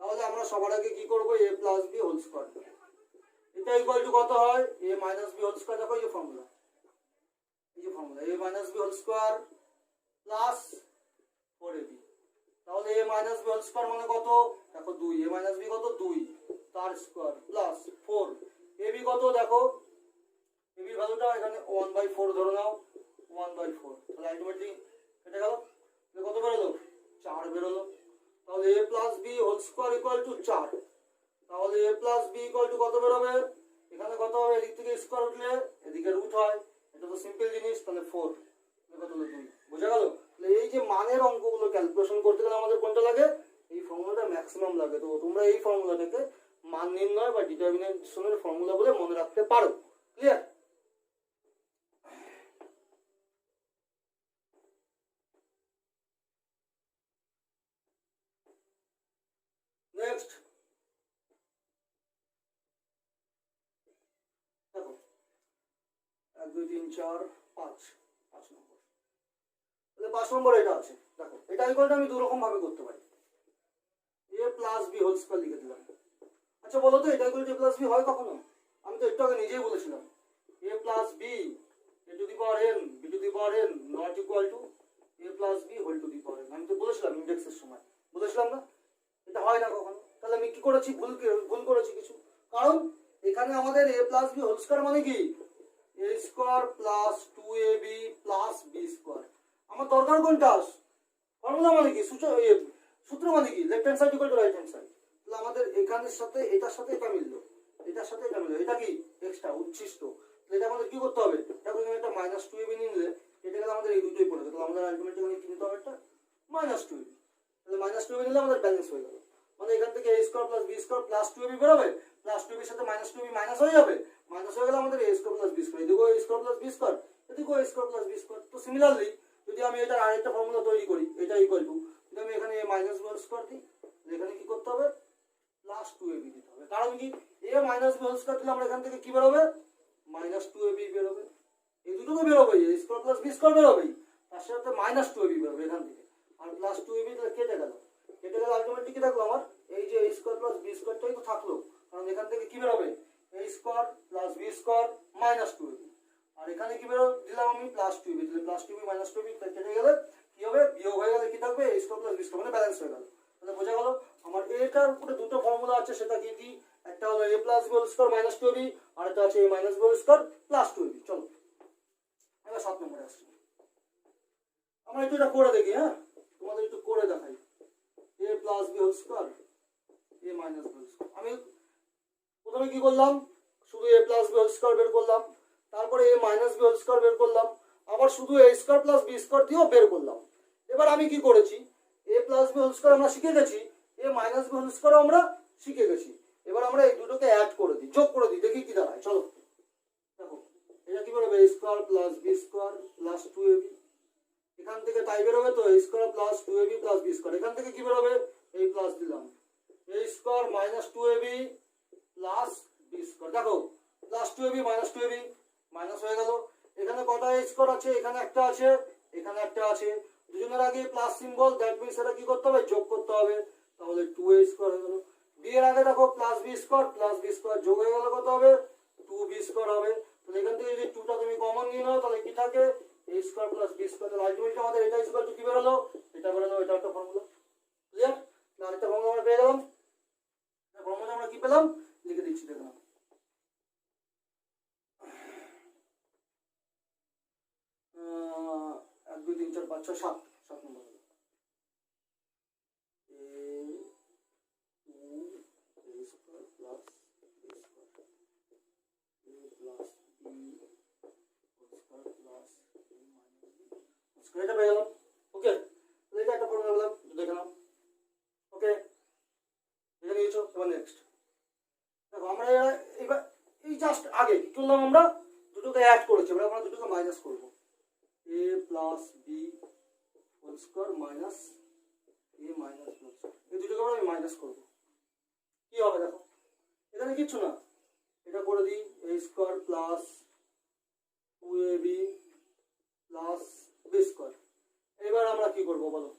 তাহলে আমরা সবার আগে কি করব? a plus B whole square, এটা ইকুয়াল টু কত হয়? a minus B whole square. দেখো এই যে ফর্মুলা, এই যে formula a minus B whole square plus 4ab, তাহলে a minus B whole square মানে কত? দেখো 2, a মাইনাস বি কত? 2 তার স্কয়ার প্লাস 4, ab কত? দেখো ab এর ভ্যালুটা এখানে 1/4 ধরে নাও, 1/4, তাহলে আলটিমেটলি কেটে গেল, তাহলে কত বেরোলো? 4 বেরোলো। তাহলে a plus B whole square equal to 4, তাহলে a plus B equal to কত বেরোবে? এখানে কত হবে? এদিক থেকে স্কয়ার উঠলে এদিকে রুট হয়, এটা তো সিম্পল জিনিস, তাহলে 4, কত হলো? 2। বোঝা গেল? তাহলে এই যে মানের অঙ্কগুলো ক্যালকুলেশন করতে গেলে আমাদের কোনটা লাগে? এই ফর্মুলাটা ম্যাক্সিমাম লাগে। তো তোমরা এই ফর্মুলাটাকে মান নির্ণয় বা ডিটারমিনেশনের ফর্মুলা বলে মনে রাখতে পারো। ক্লিয়ার? নেক্সট দেখো 1 2 3 4 5, 5 নম্বর। তাহলে 5 নম্বর এটা আছে। দেখো এটা ইকুয়ালটা আমি দু রকম ভাবে করতে পারি। a plus B whole square লিখে দিলাম। আচ্ছা বলো তো এটা equal to a plus B হয় কখনো? আমি তো একটু আগে নিজেই বলেছিলাম a plus B a to the power n b to the power n not equal to a plus B whole to the power n। আমি তো বলেছিলাম ইনডেক্সের সময়, বলেছিলাম না? এটা হয় না কখনো। তাহলে আমি কি করেছি? ভুল করেছি কিছু। কারণ এখানে আমাদের a plus B whole square মানে কি? a square plus 2ab plus b square. আমার দরকার কোনটা? ফর্মুলা মানে কি? সূত্র মানে কি? Left hand side equal to right hand side. তাহলে আমাদের এখানের সাথে এটার সাথে এটা মিললো, এটার সাথে এটা মিললো, এটা কি? এক্সট্রা উচ্ছিষ্ট। তাহলে এটা আমাদের কি করতে হবে? দেখো এখানে একটা মাইনাস 2ab নিলে এটা গেলে আমাদের এই দুটোই পড়ে, তাহলে আমাদের আলটিমেটলি এখানে কি নিতে হবে? একটা মাইনাস 2ab। তাহলে মাইনাস 2ab নিলে আমাদের ব্যালেন্স হয়ে গেল। মানে এখান থেকে a square plus b square plus 2ab বেরোবে, প্লাস 2ab এর সাথে মাইনাস 2ab মাইনাস হয়ে যাবে, মাইনাস হয়ে গেলে আমাদের a square plus b square, এদিকেও a square plus b square, এদিকেও a square plus b square. তো সিমিলারলি যদি আমি এটার আরেকটা ফর্মুলা তৈরি করি, এটা ইকুয়াল টু, যদি আমি এখানে a minus b whole square দিই, এখানে কি করতে হবে? প্লাস 2ab দিতে হবে। কারণ কি? a minus b whole square দিলে আমরা এখান থেকে কি বেরোবে? মাইনাস 2ab বেরোবে। এই দুটো তো বেরোবে, a square plus b square বেরোবে, তার সাথে মাইনাস 2ab বেরোবে এখান থেকে, আর প্লাস 2ab তাহলে কেটে গেল, কেটে গেলে আলটিমেটলি কি থাকলো? আমার এই যে a স্কয়ার প্লাস b স্কয়ারটাই তো থাকলো, কারণ এখান থেকে কি বেরোবে? a square plus b square minus 2ab, আর এখানে কি বেরো দিলাম আমি? প্লাস 2ab, তাহলে প্লাস 2ab মাইনাস 2ab কেটে গেলে কি হবে? বিয়োগ হয়ে গেলে কি থাকবে? a square plus b square, মানে ব্যালেন্স হয়ে গেল। তাহলে বোঝা গেল আমার এটার উপরে দুটো ফর্মুলা আছে, সেটা কি কি? একটা হলো a plus b whole square minus 2ab, আর একটা আছে a minus b whole square plus 2ab। চলো এবার 7 নম্বরে আসছি। আমরা একটু এটা করে দেখি, হ্যাঁ তোমাদের একটু করে দেখাই। a plus b whole square a minus b whole square. আমি প্রথমে কি করলাম? শুধু a plus b whole square বের করলাম, তারপরে a minus b whole square বের করলাম, আবার শুধু a square plus b square দিয়েও বের করলাম। এবার আমি কি করেছি? a plus b whole square আমরা শিখে গেছি, a minus b whole square আমরা শিখে গেছি। এবার আমরা এই দুটোকে অ্যাড করে দিই, যোগ করে দিই, দেখি কি দাঁড়ায়। চলো দেখো এটা কি বেরোবে? a square plus b square plus 2ab। এখান থেকে তাই বেরোবে তো, a square plus 2ab plus b square. এখান থেকে কি বেরোবে? এই প্লাস দিলাম, a square minus 2ab plus b square. দেখো plus 2ab minus 2ab minus হয়ে গেল। এখানে কটা a স্কয়ার আছে? এখানে একটা আছে, এখানে একটা আছে, দুজনের আগে প্লাস সিম্বল, দ্যাট মিন্স এটা কি করতে হবে? যোগ করতে হবে। তাহলে 2a স্কয়ার হয়ে গেল। বি এর আগে দেখো প্লাস বি স্কোয়ার যোগ হয়ে গেলে কত হবে 2b স্কোয়ার হবে। তাহলে এখান থেকে যদি 2টা তুমি কমন নিয়ে নাও তাহলে কি থাকে a square plus B square. তাহলে আলটিমেটলি আমাদের এটা ইকুয়াল টু কি বেরোলো, এটা বেরোলো, এটা একটা ফর্মুলা। ক্লিয়ার? আরেকটা ফর্মুলা আমরা পেয়ে গেলাম। ফর্মুলা আমরা কি পেলাম লিখে দিচ্ছি দেখলাম। 1 2 3 4 5 6 7 7 নম্বর হলো a 2 a square plus b square a plus b square plus a minus b square. এটা পেয়ে গেলাম। ওকে, এটা একটা ফর্মুলা পেলাম, দেখে নাও। ওকে, দেখে নিয়েছো। এবার নেক্সট দেখো আমরা এবার এই জাস্ট আগে কি করলাম, আমরা দুটোকে অ্যাড করেছি, এবার আমরা দুটোকে মাইনাস করব। a plus B whole square minus a minus B square, এই দুটোকে আমরা মাইনাস করব। কি হবে দেখো, এখানে কিচ্ছু না, এটা করে দিই a square plus 2ab plus B square. এবার আমরা কি করব বলো,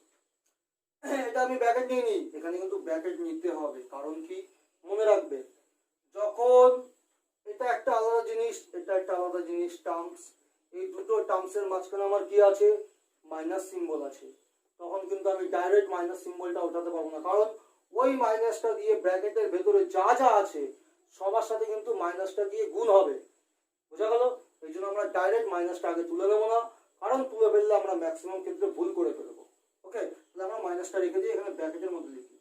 এটা আমি ব্র্যাকেট নিয়ে নিই, এখানে কিন্তু ব্র্যাকেট নিতে হবে, কারণ কি মনে রাখবে যখন এটা একটা আলাদা জিনিস এটা একটা আলাদা জিনিস টার্মস, এই দুটো টার্মসের মাঝখানে আমার কি আছে মাইনাস সিম্বল আছে, তখন কিন্তু আমি ডাইরেক্ট মাইনাস সিম্বলটা ওঠাতে পারবো না, কারণ ওই মাইনাসটা দিয়ে ব্র্যাকেটের ভেতরে যা যা আছে সবার সাথে কিন্তু মাইনাসটা দিয়ে গুণ হবে। বোঝা গেল? এই জন্য আমরা ডাইরেক্ট মাইনাসটা আগে তুলে নেবো না, কারণ তুলে ফেললে আমরা ম্যাক্সিমাম ক্ষেত্রে ভুল করে ফেলবো। ওকে, তাহলে আমরা মাইনাসটা রেখে দিই, এখানে ব্র্যাকেটের মধ্যে লিখি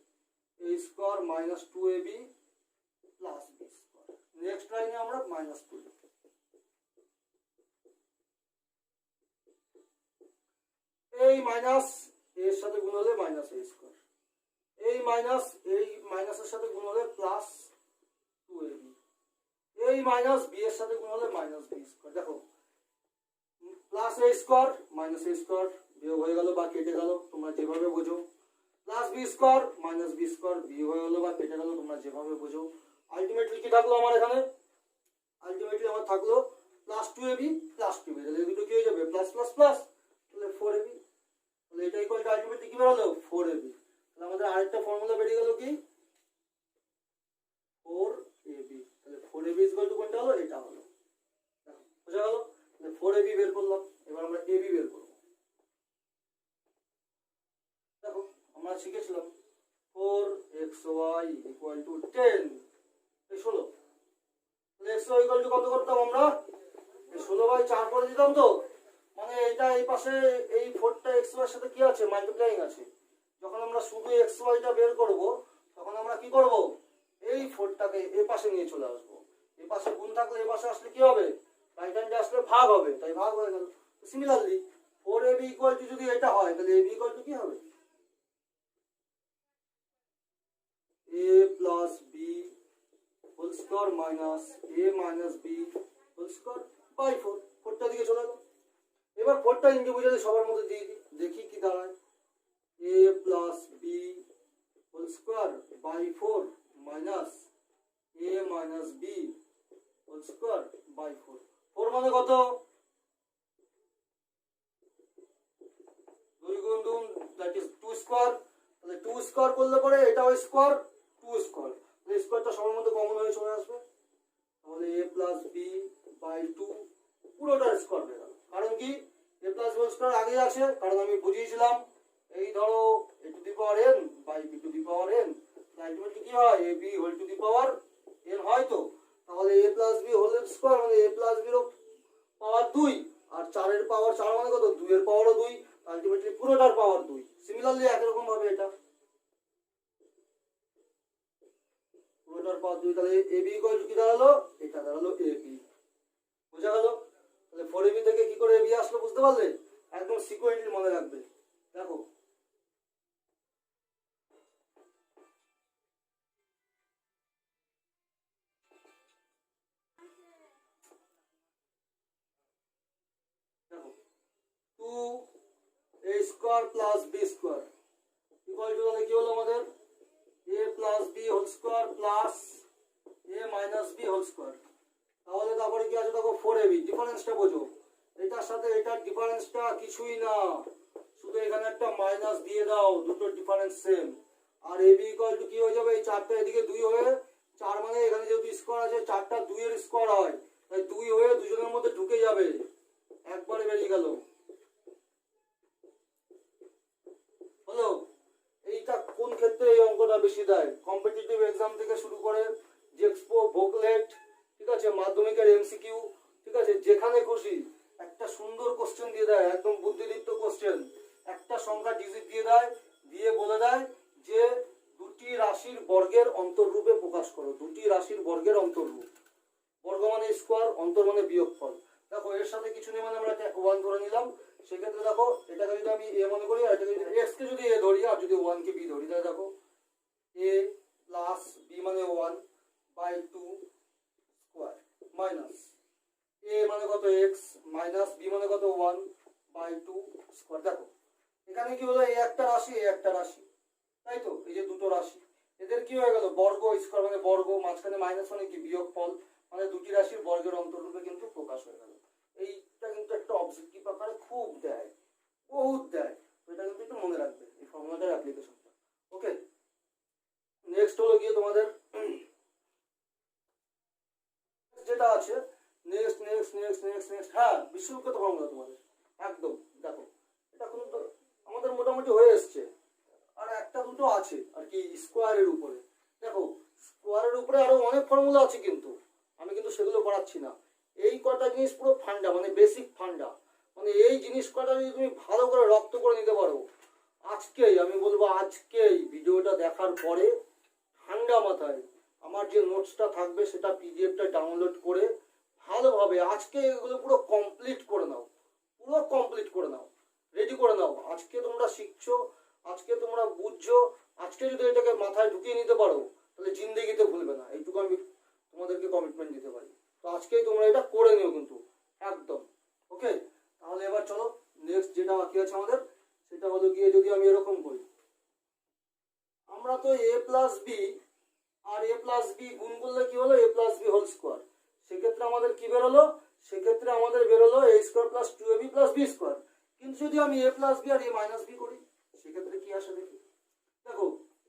a square minus 2ab plus B square. Next লাইনে আমরা মাইনাস 2 লিখি। এই মাইনাস এর সাথে গুণ হলে মাইনাস a স্কোয়ার, এই মাইনাসের সাথে গুণ হলে প্লাস 2ab, এই মাইনাস বি এর সাথে গুণ হলে মাইনাস বি স্কোয়ার। দেখো plus a square minus a square বিয়োগ হয়ে গেল বা কেটে গেল, তোমরা যেভাবে বোঝো। Plus B square minus B square বিয়োগ হয়ে গেল বা কেটে গেল, তোমরা যেভাবে বোঝো। আলটিমেটলি কি থাকলো আমার এখানে, আলটিমেটলি আমার থাকলো প্লাস 2ab প্লাস 2b, তাহলে এই দুটো কি হয়ে যাবে প্লাস প্লাস প্লাস, তাহলে 4ab, তাহলে এটা ইকুয়াল টু আলটিমেটলি কি বেরোলো 4ab। তাহলে আমাদের আরেকটা ফর্মুলা বেরিয়ে গেল কি 4ab, তাহলে 4ab ইকুয়াল টু কোনটা হলো, এটা হলো। বোঝা গেল? তাহলে 4ab বের করলাম, এবার আমরা ab বের করব। দেখো আমরা শিখেছিলাম 4xy ইকুয়াল টু 10, এই 16, তাহলে xy ইকুয়াল টু কত করতাম আমরা, এই 16/4 করে দিতাম, তো মানে এটা এই পাশে এই 4টা xy এর সাথে কি আছে মাল্টিপ্লাইং আছে। যখন আমরা শুধু xy টা বের করব তখন আমরা কি করব, এই 4টাকে এই পাশে নিয়ে চলে আসবো, এই পাশে গুণ থাকলে এই পাশে আসলে কি হবে রাইট হ্যান্ডে আসলে ভাগ হবে, তাই ভাগ হয়ে গেল। সিমিলারলি 4ab ইকুয়াল টু যদি এটা হয় তাহলে ab ইকুয়াল টু কি হবে a plus B whole square minus a minus B whole square by 4, 4টা দিকে চলে গেল। এবার 4টা ইন্ডিভিজুয়ালি সবার মধ্যে দিয়ে দিই, দেখি কি দাঁড়ায়, a plus B whole square by 4 minus a minus B whole square by 4, 4 মানে কত 2 গুণ 2 দ্যাট ইজ 2 স্কোয়ার, তাহলে 2 স্কোয়ার করলে পরে এটা ওই স্কোয়ার 2 স্কোয়ার, এই স্কোয়ারটা সবার মধ্যে কমন হয়ে চলে আসবে, তাহলে a প্লাস বি বাই 2 পুরোটার স্কোয়ার হয়ে গেল। কারণ কি a প্লাস বি স্কোয়ার আগে আছে, কারণ আমি বুঝিয়েছিলাম এই ধরো a to the power n by b to the power n, ultimately কি হয় ab whole to the power n হয়, তো তাহলে a plus B whole square মানে a প্লাস বি এর পাওয়ার 2, আর 4 এর পাওয়ার 4 মানে কত 2 এর পাওয়ারও 2, আলটিমেটলি পুরোটার পাওয়ার 2। সিমিলারলি একই রকম ভাবে এটা পুরোটার পাওয়ার 2, তাহলে ab ইকুয়াল টু কি দাঁড়ালো, এটা দাঁড়ালো ab। বোঝা গেল? তাহলে 4ab থেকে কি করে ab আসলো বুঝতে পারলে, একদম সিকোয়েন্টলি মনে রাখবে। দেখো দেখো 2a square plus b square equal to, তাহলে কি হলো আমাদের a plus b whole square plus a minus b whole square. তাহলে তারপরে কি আছে দেখো 4ab, ডিফারেন্সটা বোঝো, এটার সাথে এটার ডিফারেন্সটা কিছুই না, শুধু এখানে একটা মাইনাস দিয়ে দাও, দুটো ডিফারেন্স সেম, আর এবি ইকুয়াল টু কি হয়ে যাবে, এই 4টা এদিকে 2 হয়ে 4 মানে এখানে যেহেতু স্কোয়ার আছে 4টা 2 এর স্কোয়ার হয়, তাই 2 হয়ে দুজনের মধ্যে ঢুকে যাবে, একবারে বেরিয়ে গেল। হলো। এইটা কোন ক্ষেত্রে এই অঙ্কটা বেশি দেয়, কম্পিটিটিভ এক্সাম থেকে শুরু করে জেক্সপো, ভোকলেট, ঠিক আছে, মাধ্যমিকের এমসিকিউ, ঠিক আছে, যেখানে খুশি একটা সুন্দর কোশ্চেন দিয়ে দেয়, একদম বুদ্ধিদীপ্ত কোশ্চেন। একটা সংখ্যা ডিজিট দিয়ে দেয়, দিয়ে বলে দেয় যে দুটি রাশির বর্গের অন্তররূপে প্রকাশ করো, দুটি রাশির বর্গের অন্তররূপ। বর্গ মানে স্কোয়ার, অন্তর মানে বিয়োগফল। দেখো এর সাথে কিছু নেই, মানে আমরা একটা 1 ধরে নিলাম। সেক্ষেত্রে দেখো এটাকে যদি আমি এ মনে করি, আর এটাকে যদি এক্স কে যদি এ ধরি, আর যদি 1 কে বি ধরি, তাহলে দেখো এ প্লাস বি মানে 1 বাই 2 স্কোয়ার মাইনাস এ মানে কত এক্স মাইনাস বি মানে কত 1 বাই 2 স্কোয়ার। দেখো এখানে কি হলো, এ একটা রাশি, এ একটা রাশি, তাই তো, এই যে দুটো রাশি, এদের কি হয়ে গেল বর্গ, স্কোয়ার মানে বর্গ, মাঝখানে মাইনাস মানে কি বিয়োগফল, মানে দুটি রাশির বর্গের অন্তররূপে কিন্তু প্রকাশ হয়ে গেল। এইটা কিন্তু একটা অবজেক্টিভ আকারে খুব দেয়, বহুত দেয়, তো এটা কিন্তু একটু মনে রাখবে এই ফর্মুলাটার অ্যাপ্লিকেশনটা। ওকে, নেক্সট হলো গিয়ে তোমাদের যেটা আছে, next next next next next হ্যাঁ, বিশ্ববিখ্যাত ফর্মুলা তোমাদের একদম। দেখো এটা কিন্তু আমাদের মোটামুটি হয়ে এসছে, আর একটা দুটো আছে আর কি স্কোয়ারের উপরে। দেখো স্কোয়ারের উপরে আরো অনেক ফর্মুলা আছে, কিন্তু আমি কিন্তু সেগুলো করাচ্ছি না। এই কটা জিনিস পুরো ফান্ডা, মানে বেসিক ফান্ডা, মানে এই জিনিস কটা যদি তুমি ভালো করে রপ্ত করে নিতে পারো, আজকেই আমি বলবো, আজকেই ভিডিওটা দেখার পরে ঠান্ডা মাথায় আমার যে নোটসটা থাকবে সেটা পিডিএফটা ডাউনলোড করে ভালোভাবে আজকে এগুলো পুরো কমপ্লিট করে নাও, পুরো কমপ্লিট করে নাও, রেডি করে নাও। আজকে তোমরা শিখছো, আজকে তোমরা বুঝছো, আজকে যদি এটাকে মাথায় ঢুকিয়ে নিতে পারো তাহলে জিন্দেগিতে ভুলবে না, এইটুকু আমি তোমাদেরকে কমিটমেন্ট দিতে পারি। তো আজকেই তোমরা এটা করে নিও কিন্তু একদম। ওকে, তাহলে এবার চলো নেক্সট যেটা বাকি আছে আমাদের, সেটা হলো গিয়ে যদি আমি এরকম করি, আমরা তো এ প্লাস বি আর এ প্লাস বি গুণ করলে কি হলো, A plus B whole square. সেক্ষেত্রে আমাদের কি বেরোলো, সেক্ষেত্রে আমাদের বেরোলো A square plus 2ab plus B square. কিন্তু যদি আমি এ প্লাস বি আর এ মাইনাস বি করি, সেক্ষেত্রে কি আসে দেখি। দেখো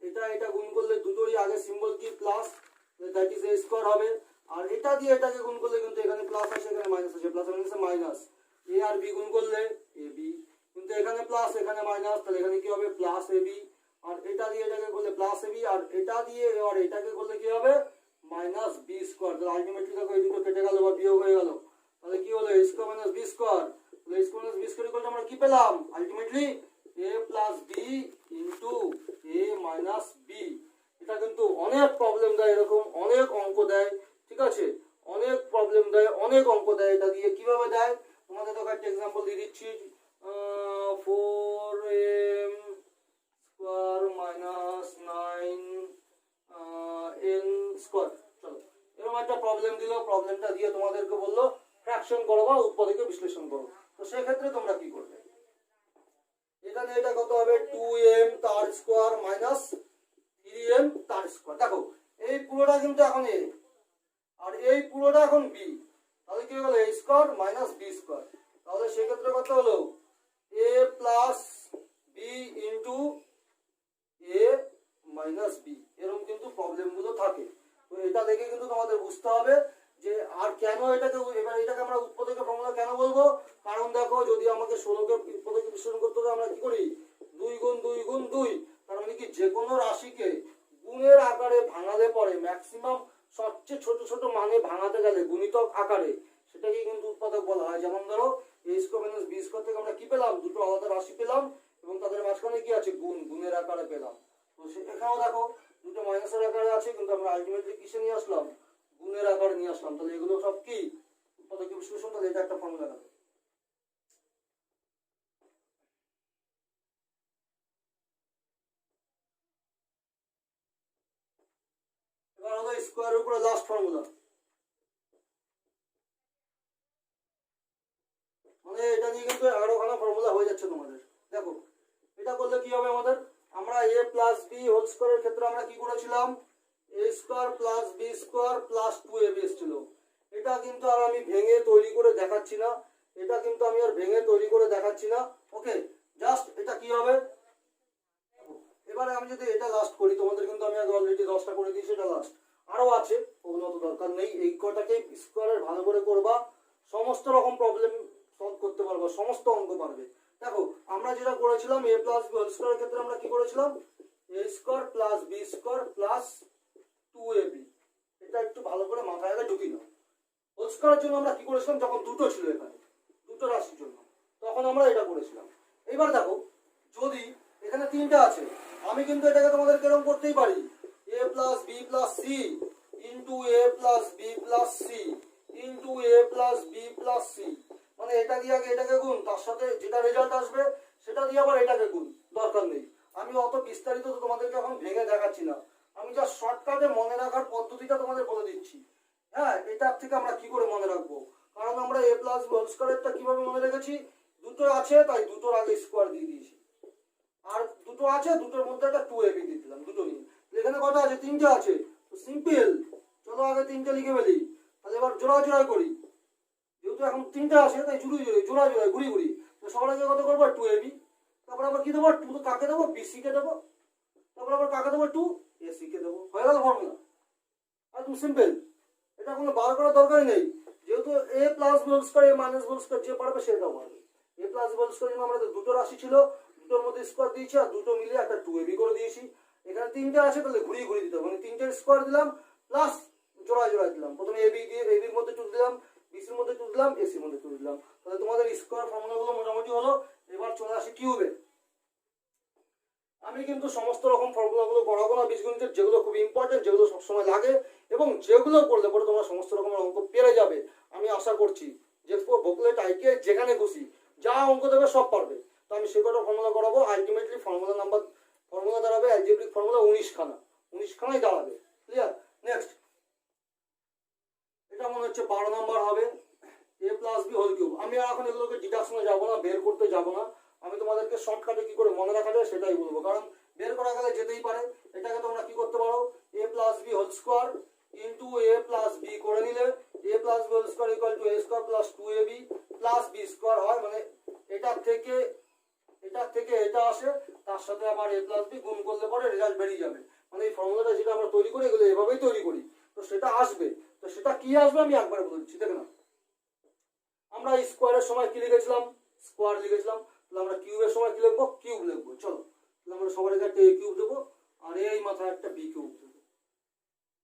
এটা এটা গুণ করলে দুটোরই আগে সিম্বল কি plus, that is a square হবে। আর এটা দিয়ে এটাকে গুণ করলে কিন্তু এখানে প্লাস আসে, এখানে মাইনাস আসে, প্লাস মাইনাসে মাইনাস। এ আর বি গুণ করলে এ বি, কিন্তু এখানে প্লাস এখানে মাইনাস, তাহলে এখানে কি হবে প্লাস এ বি। আর এটা দিয়ে এটাকে করলে প্লাস এবি, আর এটা দিয়ে আর এটাকে করলে কি হবে মাইনাস বি স্কোয়ার। তাহলে আলটিমেটলি দেখো এই দুটো কেটে গেল বা বিয়োগ হয়ে গেল, তাহলে কি হলো A square minus B square. তাহলে A square minus B square equal to আমরা কি পেলাম ultimately A plus B into A minus B. এটা কিন্তু অনেক প্রবলেম দেয়, এরকম অনেক অঙ্ক দেয়, ঠিক আছে, অনেক প্রবলেম দেয়, অনেক অঙ্ক দেয়। এটা দিয়ে কিভাবে দেয় তোমাদের তো একটা এক্সাম্পল দিয়ে দিচ্ছি, 4m square minus 9n square. চলো এরকম একটা প্রবলেম দিল, প্রবলেমটা দিয়ে তোমাদেরকে বললো ফ্র্যাকশন করো বা উৎপাদকে বিশ্লেষণ করো। তো সেক্ষেত্রে তোমরা কি করবে, এখানে এটা কত হবে 2m তার স্কোয়ার মাইনাস 3m তার স্কোয়ার। দেখো এই পুরোটা কিন্তু এখন a আর এই পুরোটা এখন b, তাহলে কি হলো a square minus b square. তাহলে সেক্ষেত্রে কত হলো a plus b into A minus B. এরকম কিন্তু প্রবলেম গুলো থাকে। তো এটা দেখে কিন্তু তোমাদের বুঝতে হবে যে আর কেন এটাকে, এবার এটাকে আমরা উৎপাদকের ফর্মুলা কেন বলবো, কারণ দেখো যদি আমাকে 16কে উৎপাদকে বিশ্লেষণ করতে হবে, আমরা কি করি 2 গুণ 2 গুণ 2, তার মানে কি যে কোনো রাশিকে গুণের আকারে ভাঙালে পরে ম্যাক্সিমাম সবচেয়ে ছোট ছোট মানে ভাঙাতে গেলে গুণিতক আকারে সেটাকে কিন্তু উৎপাদক বলা হয়। যেমন ধরো এ স্কোয়ার মাইনাস বি স্কোয়ার থেকে আমরা কি পেলাম, দুটো আলাদা রাশি পেলাম এবং তাদের মাঝখানে কি আছে গুণ, গুণের আকারে পেলাম। তো এখানেও দেখো দুটো মাইনাসের আকারে আছে, কিন্তু আমরা আলটিমেটলি কিসে নিয়ে আসলাম, গুণের আকারে নিয়ে আসলাম। তাহলে এগুলো সব কি উৎপাদক বিশ্লেষণ, তাহলে এটা একটা ফর্মুলা হবে। এবার হলো স্কোয়ারের উপরে লাস্ট ফর্মুলা, মানে এটা নিয়ে কিন্তু 11খানা ফর্মুলা হয়ে যাচ্ছে তোমাদের। দেখো এটা করলে কি হবে আমাদের, আমরা a প্লাস বি হোল স্কোয়ারের ক্ষেত্রে আমরা কি করেছিলাম a square plus B square plus 2ab এসেছিল। এটা কিন্তু আর আমি ভেঙে তৈরি করে দেখাচ্ছি না, এটা কিন্তু আমি আর ভেঙে তৈরি করে দেখাচ্ছি না। ওকে, জাস্ট এটা কি হবে, এবারে আমি যদি এটা লাস্ট করি, তোমাদের কিন্তু আমি আগে অলরেডি 10টা করে দিয়েছি, এটা লাস্ট। আরও আছে, ওগুলো অত দরকার নেই। এই কটাকে স্কোয়ারের ভালো করে করবা, সমস্ত রকম প্রবলেম সলভ করতে পারবা, সমস্ত অঙ্ক পারবে। দেখো আমরা যেটা করেছিলাম এ প্লাস বি হোল স্কোয়ারের ক্ষেত্রে আমরা কি করেছিলাম, A square plus B square plus 2ab। এটা একটু ভালো করে মাথায় আগে ঢুকি নাও। হোল স্কোয়ারের জন্য আমরা কি করেছিলাম, যখন দুটো ছিল এখানে, দুটো রাশির জন্য, তখন আমরা এটা করেছিলাম। এইবার দেখো যদি এখানে তিনটা আছে, আমি কিন্তু এটাকে তোমাদের কেরম করতেই পারি, A plus B plus C into A plus B plus C into A plus B plus C. মানে এটা দিয়ে আগে এটাকে গুণ, তার সাথে যেটা রেজাল্ট আসবে সেটা দিয়ে আবার এটাকে গুণ, দরকার নেই। আমি অত বিস্তারিত তো তোমাদেরকে এখন ভেঙে দেখাচ্ছি না, আমি যা শর্টকাটে মনে রাখার পদ্ধতিটা তোমাদের বলে দিচ্ছি। হ্যাঁ, এটার থেকে আমরা কি করে মনে রাখবো, কারণ আমরা এ প্লাস বি হোল স্কোয়ারটা কিভাবে মনে রেখেছি, দুটো আছে তাই দুটোর আগে স্কোয়ার দিয়ে দিয়েছি, আর দুটো আছে দুটোর মধ্যে একটা 2ab দিয়ে দিলাম, দুটো নিয়ে। এখানে কটা আছে, তিনটে আছে, তো সিম্পল, চলো আগে তিনটে লিখে ফেলি। তাহলে এবার জোড়া জোড়াই করি, যেহেতু এখন তিনটে আছে তাই জোড়া জোড়াই ঘুরি ঘুরি। তো সবার আগে কত করবো, 2ab। তারপর আবার কি দেবো, 2 তো কাকে দেবো, bc কে দেবো। তারপর আবার কাকে দেবো, 2ac কে দেবো। হয়ে গেল ফর্মুলা, একদম সিম্পল। এটা কোনো বার করার দরকারই নেই, যেহেতু A plus B whole square A minus B whole square যে পারবে সেটাও পারবে। এ প্লাস বি হোল স্কোয়ার জন্য আমাদের দুটো রাশি ছিল, দুটোর মধ্যে স্কোয়ার দিয়েছি, আর দুটো মিলে একটা 2ab করে দিয়েছি। এখানে তিনটে আছে তাহলে ঘুরিয়ে ঘুরিয়ে দিতে হবে, মানে তিনটের স্কোয়ার দিলাম প্লাস জোড়ায় জোড়ায় দিলাম। প্রথমে এবি দিয়ে এবির মধ্যে টু দিলাম, বিসির মধ্যে টু দিলাম, এসির মধ্যে টু দিলাম। তাহলে তোমাদের স্কোয়ার ফর্মুলাগুলো মোটামুটি হলো। এবার চলে আসি কিউবে। আমি কিন্তু সমস্ত রকম ফর্মুলাগুলো করাবো না বীজগণিতের, যেগুলো খুব ইম্পর্টেন্ট, যেগুলো সবসময় লাগে এবং যেগুলো করলে পরে তোমরা সমস্ত রকমের অঙ্ক পেরে যাবে আমি আশা করছি। যে বুকলেট আইকে যেখানে খুশি যা অঙ্ক দেবে সব পারবে। তো আমি সে কটা ফর্মুলা করাবো। আলটিমেটলি ফর্মুলা দাঁড়াবে অ্যালজেব্রিক ফর্মুলা 19খানায় দাঁড়াবে। ক্লিয়ার? নেক্সট, এটা মনে হচ্ছে 12 নম্বর হবে, A plus B whole cube. আমি আর এখন এগুলোকে ডিডাকশনে যাবো না, বের করতে যাবো না, আমি তোমাদেরকে শর্টকাটে কি করে মনে রাখা যায় সেটাই বলবো, কারণ বের করা গেলে যেতেই পারে। এটাকে তোমরা কি করতে পারো, A plus B whole square into A plus B করে নিলে A plus B whole square equal to A square plus 2ab plus B square হয়। মানে এটার থেকে এটা আসে, তার সাথে আবার এ প্লাস বি গুণ করলে পরে রেজাল্ট বেরিয়ে যাবে। মানে এই ফর্মুলাটা যেটা আমরা তৈরি করি এগুলো এভাবেই তৈরি করি, তো সেটা আসবে। তো সেটা কি আসবে আমি একবার বলে দিচ্ছি, দেখে না। আমরা স্কোয়ারের সময় কি লিখেছিলাম, স্কোয়ার লিখেছিলাম। তাহলে আমরা কিউবের সময় কি লিখবো, কিউব লিখবো। চলো তাহলে আমরা সবার আগে একটা এ কিউব দেবো, আর এই মাথায় একটা বি কিউব দেবো।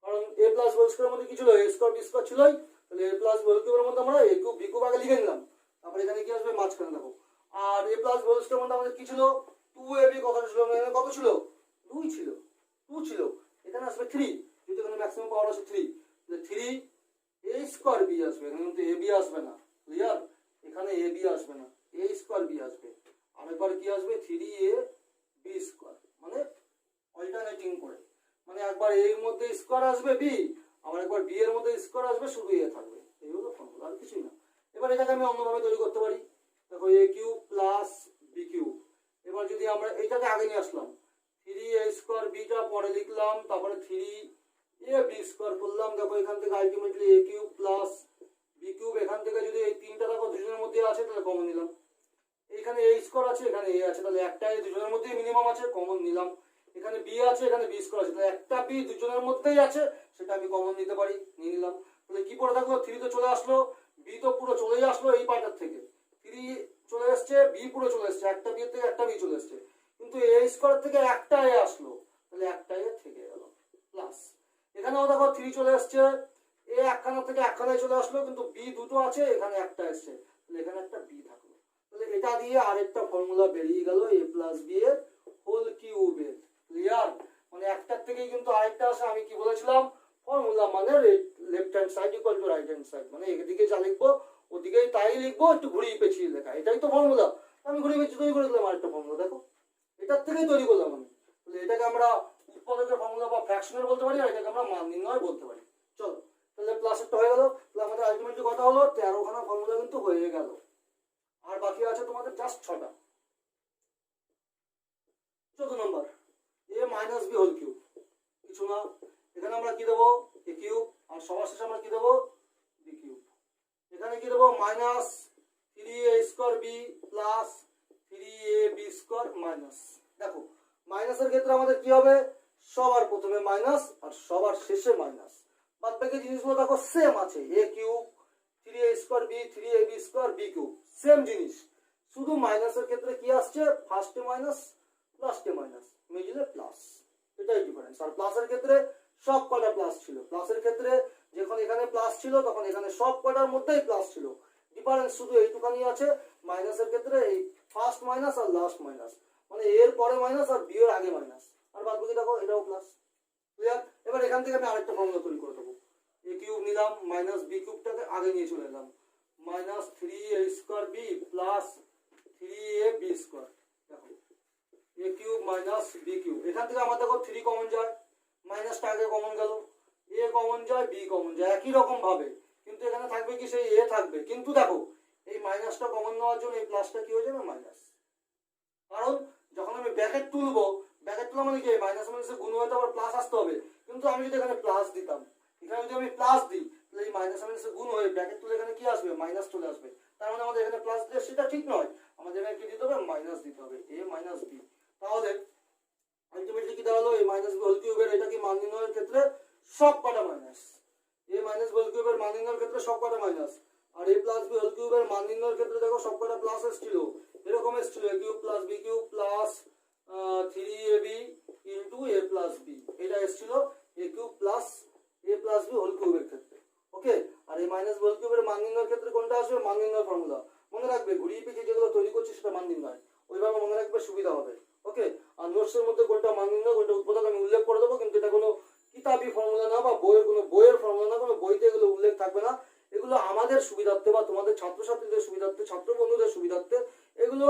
কারণ এ প্লাস বি স্কোয়ারের মধ্যে কি ছিল, এ স্কোয়ার বি স্কোয়ার ছিলই, তাহলে এ প্লাস বি কিউবের মধ্যে আমরা এ কিউব বি কিউব আগে লিখে নিলাম। তারপরে এখানে কি আসবে, মাঝখানে দেখো। আর এ প্লাস বি স্কোয়ারের মধ্যে আমাদের কি ছিল, 2ab কথাটা ছিল, এখানে কত ছিল, 2 ছিল, 2 ছিল। এখানে আসবে 3, যেহেতু এখানে ম্যাক্সিমাম পাওয়ার আছে 3, তাহলে 3 এ স্কোয়ার বি আসবে। এখানে কিন্তু এ বি আসবে না, ক্লিয়ার? এখানে এ বি আসবে না, এ স্কোয়ার বি আসবে। আরেকবার কি আসবে, 3a বি স্কোয়ার, মানে অল্টারনেটিং করে, মানে একবার এর মধ্যে স্কোয়ার আসবে বি, আবার একবার বি এর মধ্যে স্কোয়ার আসবে, শুধু এ থাকবে। এই হলো ফর্মুলা, আর কিছুই না। এবার এটাকে আমি অন্যভাবে তৈরি করতে পারি। দেখো A cube plus B cube. এবার যদি আমরা এইটাকে আগে নিয়ে আসলাম, 3a স্কোয়ার বিটা পরে লিখলাম, তারপরে 3a বি স্কোয়ার করলাম। দেখো এখান থেকে আলটিমেটলি এ কিউব প্লাস বি কিউব, এখান থেকে যদি এই তিনটা দেখো দুজনের মধ্যে আছে তাহলে কমন নিলাম। এখানে এ স্কোয়ার আছে, এখানে এ আছে, তাহলে একটা এ দুজনের মধ্যেই মিনিমাম আছে, কমন নিলাম। এখানে বি আছে, এখানে বি স্কোয়ার আছে, তাহলে একটা বি দুজনের মধ্যেই আছে, সেটা আমি কমন নিতে পারি, নিয়ে নিলাম। তাহলে কি পড়ে থাকলো, 3 তো চলে আসলো, বি তো পুরো চলেই আসলো এই পার্টের থেকে, 3 চলে এসছে, বি পুরো চলে এসছে, একটা বি থেকে একটা বি চলে এসছে, কিন্তু এ স্কোয়ার থেকে একটা এ আসলো, তাহলে একটা এ থেকে গেল প্লাস। এখানেও দেখো 3 চলে এসছে, এ একখানা থেকে একখানায় চলে আসলো, কিন্তু বি দুটো আছে, এখানে একটা এসছে, তাহলে এখানে একটা বি থাকলো। তাহলে এটা দিয়ে আরেকটা ফর্মুলা বেরিয়ে গেল, এ প্লাস বি এর হোল কিউবের। ক্লিয়ার? মানে একটার থেকেই কিন্তু আরেকটা আসে। আমি কি বলেছিলাম, ফর্মুলা মানে left hand side equal to right hand side, মানে এদিকে যা লিখবো ওদিকেই তাই লিখবো, একটু ঘুরিয়ে পেঁচিয়ে লেখা, এটাই তো ফর্মুলা। আমি ঘুরিয়ে পেঁচিয়ে তৈরি করে দিলাম আরেকটা ফর্মুলা, দেখো এটার থেকেই তৈরি করলাম আমি। তাহলে এটাকে আমরা উৎপাদকের ফর্মুলা বা ফ্র্যাকশনের বলতে পারি, আর এটাকে আমরা মান নির্ণয় বলতে পারি। চলো তাহলে প্লাস একটা হয়ে গেল। তাহলে আমাদের আলটিমেটলি কথা হলো 13খানা ফর্মুলা কিন্তু হয়ে গেল, আর বাকি আছে তোমাদের জাস্ট 6টা। 14 নম্বর, এ মাইনাস বি হোল কিউব। কিছু না, এখানে আমরা কি দেবো, এ কিউব, আর সবার শেষে আমরা কি দেবো, বি কিউব। এখানে কি দেবো, minus 3a square B plus 3ab square minus. দেখো মাইনাসের ক্ষেত্রে আমাদের কি হবে, সবার প্রথমে মাইনাস আর সবার শেষে মাইনাস। বাদ বাকি জিনিসগুলো দেখো সেম আছে, A cube 3a² B 3ab² B cube same জিনিস, শুধু মাইনাসের ক্ষেত্রে কি আসছে, ফার্স্টে মাইনাস লাস্টে মাইনাস মিডলে প্লাস, এটাই ডিফারেন্স। আর প্লাসের ক্ষেত্রে সব কটা প্লাস ছিল, প্লাসের ক্ষেত্রে যখন এখানে প্লাস ছিল তখন এখানে সব কটার মধ্যেই প্লাস ছিল, ডিফারেন্স শুধু এইটুখানি আছে। মাইনাসের ক্ষেত্রে এই ফার্স্ট মাইনাস আর লাস্ট মাইনাস, মানে এর পরে মাইনাস আর বি এর আগে মাইনাস, আর বাদ বাকি দেখো এটাও প্লাস। ক্লিয়ার? এবার এখান থেকে আমি আরেকটা ফর্মুলা তৈরি করে দেবো, এ কিউব নিলাম মাইনাস বি কিউবটাকে আগে নিয়ে চলে এলাম, minus 3a² B plus 3ab²। দেখো A cube minus B cube, এখান থেকে আমার দেখো 3 কমন যায়, মাইনাসটা আগে কমন গেল, এ কমন যায় বি কমন যায় একই রকম ভাবে, কিন্তু এখানে থাকবে কি সেই এ থাকবে, কিন্তু দেখো এই মাইনাসটা কমন নেওয়ার জন্য এই প্লাসটা কি হয়ে যাবে মাইনাস, কারণ যখন আমি ব্র্যাকেট তুলবো, ব্র্যাকেট তোলা মানে কি মাইনাস মাইনাসে গুণ হয়ে তো আবার প্লাস আসতে হবে, কিন্তু আমি যদি এখানে প্লাস দিতাম, এখানে যদি আমি প্লাস দিই তাহলে এই মাইনাস মাইনাসে গুণ হয়ে ব্র্যাকেট তুলে এখানে কি আসবে মাইনাস চলে আসবে, তার মানে আমাদের এখানে প্লাস দিলে সেটা ঠিক নয়, আমাদের এখানে কি দিতে হবে মাইনাস দিতে হবে, এ মাইনাস বি। তাহলে আলটিমেটলি কি দাঁড়ালো, এই মাইনাস বি হোল কিউবের এটা কি মান নির্ণয়ের ক্ষেত্রে সব কটা minus, A minus B whole কিউবের মান নির্ণয়ের ক্ষেত্রে সব কটা minus, R A plus B whole কিউবের মান নির্ণয়ের ক্ষেত্রে দেখো সব কটা প্লাস এসেছিল, এরকম এসেছিল A cube plus B cube plus 3ab into A plus B, এটা এসেছিল A cube plus B whole কিউবের ক্ষেত্রে। ওকে, আর এই মাইনাস বি হোল কিউবের মান নির্ণয়ের ক্ষেত্রে কোনটা আসবে, মান নির্ণয়ের ফর্মুলা মনে রাখবে, ঘুরিয়ে পিছিয়ে যেগুলো তৈরি করছি সেটা মান নির্ণয়, ওইভাবে মনে রাখবে সুবিধা হবে। ওকে, আর নোটসের মধ্যে কোনটা মান নির্ণয় কোনটা উৎপাদক আমি উল্লেখ করে দেবো, কিন্তু এটা কোনো কিতাবি ফর্মুলা না বা বইয়ের ফর্মুলা না, কোনো বইতে এগুলো উল্লেখ থাকবে না, এগুলো আমাদের সুবিধার্থে বা তোমাদের ছাত্রছাত্রীদের সুবিধার্থে, ছাত্র বন্ধুদের সুবিধার্থে, এগুলো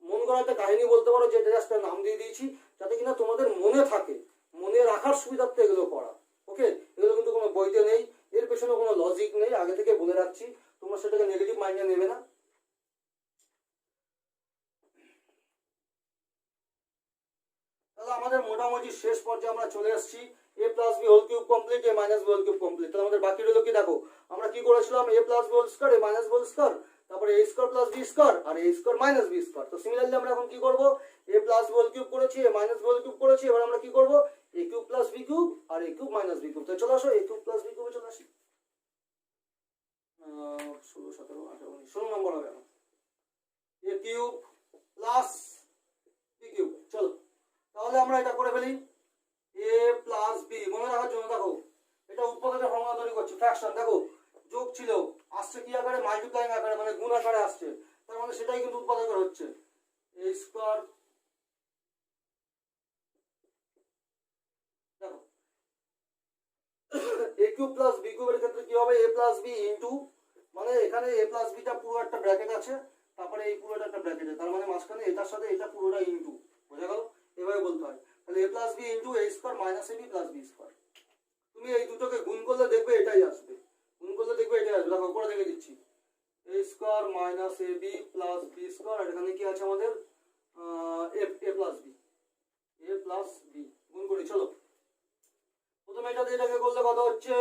মন গড়াতে কাহিনী বলতে পারো, যে জাস্ট নাম দিয়ে দিয়েছি যাতে কিনা তোমাদের মনে থাকে, মনে রাখার সুবিধার্থে এগুলো পড়া। ওকে, এগুলো কিন্তু কোনো বইতে নেই, এর পেছনে কোনো লজিক নেই, আগে থেকে বলে রাখছি, তোমরা সেটাকে নেগেটিভ মাইন্ডে নেবে না। তাহলে আমাদের মোটামুটি শেষ পর্যায়ে আমরা চলে এসেছি, A plus B whole cube complete, A minus B whole cube complete. তাহলে আমাদের বাকি রইল কি, দেখো আমরা কি করেছিলাম, A plus B whole square, A minus B whole square, তারপরে A square plus B square আর A square minus B square. তো সিমিলারলি আমরা এখন কি করব, A plus B whole cube করেছি, A minus B whole cube করেছি, এবার আমরা কি করব, এ cube plus B cube R A cube minus B cube. তো চলে আসো এ কিউব প্লাস বি কিউবে চলে আসি, 16 17 18 19 16 নম্বর হবে আমার, এ কিউব প্লাস বি কিউব। চলো তাহলে আমরা এটা করে ফেলি, এ প্লাস বি মনে রাখার জন্য দেখো এটা উৎপাদকের ফর্মুলা তৈরি করছি, ফ্র্যাকশন দেখো যোগ ছিল আসছে কি আকারে, মাল্টিপ্লাইং আকারে, মানে গুণ আকারে আসছে, তার মানে সেটাই কিন্তু উৎপাদকের হচ্ছে, এ স্কয়ার দেখো এ কিউব প্লাস বি কিউবের ক্ষেত্রে কি হবে, এ প্লাস বি ইন্টু, মানে এখানে এ প্লাস বিটা পুরো একটা ব্র্যাকেট আছে, তারপরে এই পুরোটা একটা ব্র্যাকেট আছে, তার মানে মাঝখানে এটার সাথে এটা পুরোটা ইন্টু, বোঝা গেল, এভাবে বলতে হয়। তাহলে এ plus B into A square minus A B plus B square, তুমি এই দুটোকে গুণ করলে দেখবে এটাই আসবে, গুণ করলে দেখবে এটাই আসবে। দেখো করে দেখে দিচ্ছি, এ square minus A B plus B square, আর এখানে কি আছে আমাদের এ plus B, A plus B গুণ করি। চলো প্রথমে এটা দিয়ে এটাকে করলে কত হচ্ছে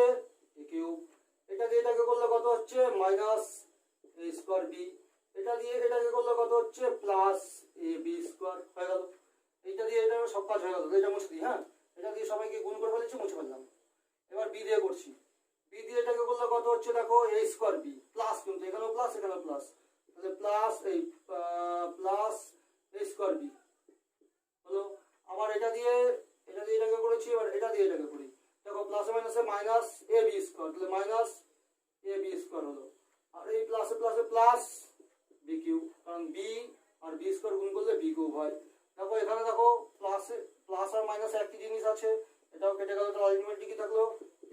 এ কিউব, এটা দিয়ে এটাকে করলে কত হচ্ছে মাইনাস এ স্কয়ার বি, এটা দিয়ে এটাকে করলে কত হচ্ছে প্লাস এ বি স্কয়ার, হয়ে গেল। এইটা দিয়ে এটা সব কাজ হয়ে গেল, এটা মুছে দিই, হ্যাঁ এটা দিয়ে সবাইকে গুণ করে ফেলেছি, মুছে ফেললাম। এবার বি দিয়ে করছি, বি দিয়ে এটাকে করলে কত হচ্ছে দেখো এ স্কয়ার বি প্লাস, কিন্তু এখানেও প্লাস এখানেও প্লাস, তাহলে প্লাস এই প্লাস এ স্কয়ার বি হলো। আবার এটা দিয়ে এটাকে করেছি, এবার এটা দিয়ে এটাকে করি, দেখো প্লাসে মাইনাসে মাইনাস এ বি স্কয়ার, তাহলে মাইনাস এ বি স্কয়ার হলো, আর এই প্লাসে প্লাসে প্লাস বি কিউব, কারণ বি আর বি স্কয়ার গুণ করলে বি কিউব হয়। দেখো এখানে দেখো প্লাসে প্লাস আর মাইনাস একই জিনিস আছে, এটাও কেটে গেল, তাহলে আলটিমেটলি কি থাকলো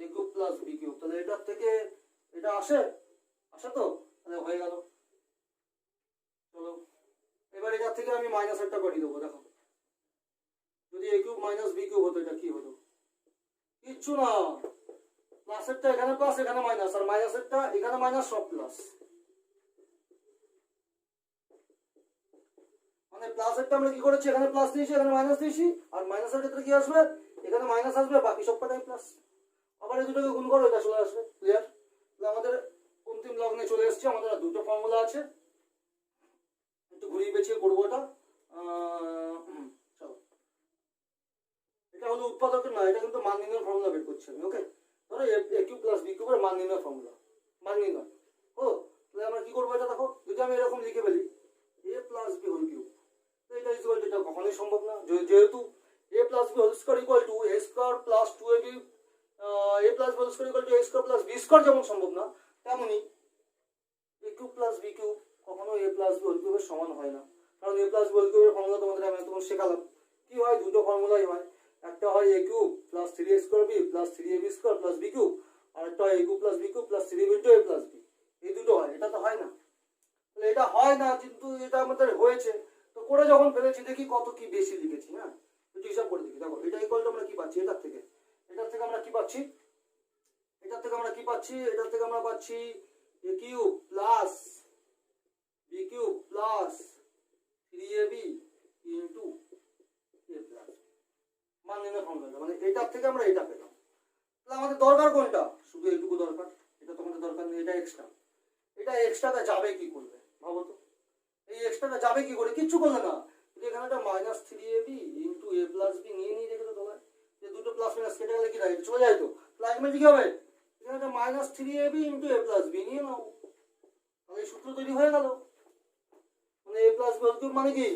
এ কিউব প্লাস বি কিউব। তাহলে এটার থেকে এটা আসে তো, তাহলে হয়ে গেল। চলো এবার এটার থেকে আমি মাইনাস একটা কাটিয়ে দেবো, দেখো যদি এ কিউব মাইনাস বি কিউব হতো এটা কি হতো, কিচ্ছু না, প্লাসেরটা এখানে প্লাস এখানে মাইনাস, আর মাইনাসেরটা এখানে মাইনাস সব প্লাস, মানে প্লাসেরটা আমরা কি করেছি এখানে প্লাস দিয়েছি এখানে মাইনাস দিয়েছি, আর মাইনাসের ক্ষেত্রে কি আসবে এখানে মাইনাস আসবে, বাকি সব কটাই প্লাস। আবার এই দুটোকে গুণ করো এটা চলে আসবে, ক্লিয়ার। তাহলে আমাদের অন্তিম লগ্নে চলে এসেছে, আমাদের আর দুটো ফর্মুলা আছে, একটু ঘুরিয়ে পেঁচিয়ে করবো এটা। চলো হলো উৎপাদকের না, এটা কিন্তু মান নির্ণয়ের ফর্মুলা বের করছি আমি। ওকে, ধরো এ কিউব প্লাস বি কিউবের মান নির্ণয়ের ফর্মুলা, মান নির্ণয়। ও তাহলে আমরা কি করবো, এটা দেখো যদি আমি এরকম লিখে ফেলি A plus B whole cube, তো এটা ইকুয়াল টু, এটা কখনোই সম্ভব না, যেহেতু A plus B whole square equal to A square plus two A B, A plus B whole square equal to A square plus B square যেমন সম্ভব না, তেমনি A cube plus B cube কখনো এ প্লাস বি হোল কিউবের সমান হয় না। কারণ এ প্লাস বি হোল কিউবের ফর্মুলা তোমাদের আমি তখন শেখালাম, কি হয় দুটো ফর্মুলাই হয়, একটা হয় A cube plus three A square B plus three A B square plus B cube, আর একটা হয় A cube plus B cube plus three B into A plus B. এই দুটো হয়, এটা তো হয় না। তাহলে এটা হয় না, কিন্তু এটা আমাদের হয়েছে, তো করে যখন ফেলেছি দেখি কত কি বেশি লিখেছি। হ্যাঁ, একটু হিসাব করে দেখি। দেখো এটা ইকুয়াল টু আমরা কি পাচ্ছি, এটার থেকে আমরা কি পাচ্ছি, এটার থেকে আমরা পাচ্ছি A cube plus B cube plus three A B into A plus, মান নির্ণয় ফর্মুলাটা, মানে এটার থেকে আমরা এটা পেলাম। তাহলে আমাদের দরকার কোনটা, শুধু এইটুকু দরকার, এটা তোমাদের দরকার নেই, এটা এক্সট্রা। এটা এক্সট্রাটা যাবে কি করবে ভাবো তো, এই এক্সট্রাটা যাবে কি করে, কিচ্ছু করলে না, এখানে একটা minus three A B into A plus B নিয়ে রেখে তো, যে দুটো প্লাস মাইনাস কেটে গেলে কি থাকে, চলে যায় তো, আলটিমেটলি কি হবে, এখানে একটা minus three A B into A plus B নিয়ে নাও, তাহলে এই সূত্র তৈরি হয়ে গেল। মানে এ প্লাস বি হোল কিউব মানে কি,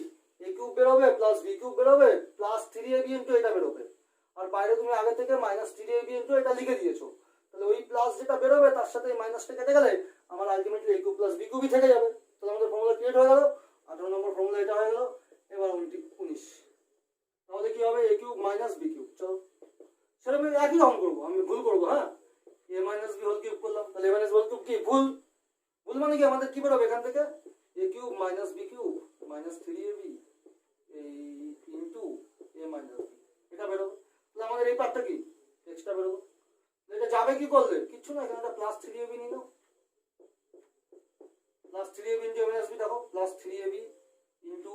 এ কিউব বেরোবে প্লাস বি কিউব বেরোবে plus three A B into এটা বেরোবে, আর বাইরে তুমি আগে থেকে minus three A B into এটা লিখে দিয়েছো, তাহলে ওই প্লাস যেটা বেরোবে তার সাথে এই মাইনাসটা কেটে গেলে আমার আলটিমেটলি এ কিউব প্লাস বি কিউবই থেকে যাবে। তাহলে আমাদের ফর্মুলা ক্রিয়েট হয়ে গেল, 18 নম্বর ফর্মুলা এটা হয়ে গেল। এবার 19, তাহলে কি হবে এ কিউব মাইনাস বি কিউব, চলো সেরকম একই রকম করবো, আমি ভুল করবো। হ্যাঁ, এ মাইনাস বি হোল কিউব করলাম, তাহলে এ মাইনাস বি হোল কিউব কি ভুল, ভুল মানে কি আমাদের কি বেরোবে এখান থেকে, A cube minus B cube minus three A B into A minus B, এটা বেরোবে। তাহলে আমাদের এই পার্টটা কি এক্সট্রা বেরোবে, এটা যাবে কি করলে, কিচ্ছু না, এখানে একটা প্লাস থ্রি এ বি নিয়ে নাও, plus three A B into A minus B, দেখো plus three A B into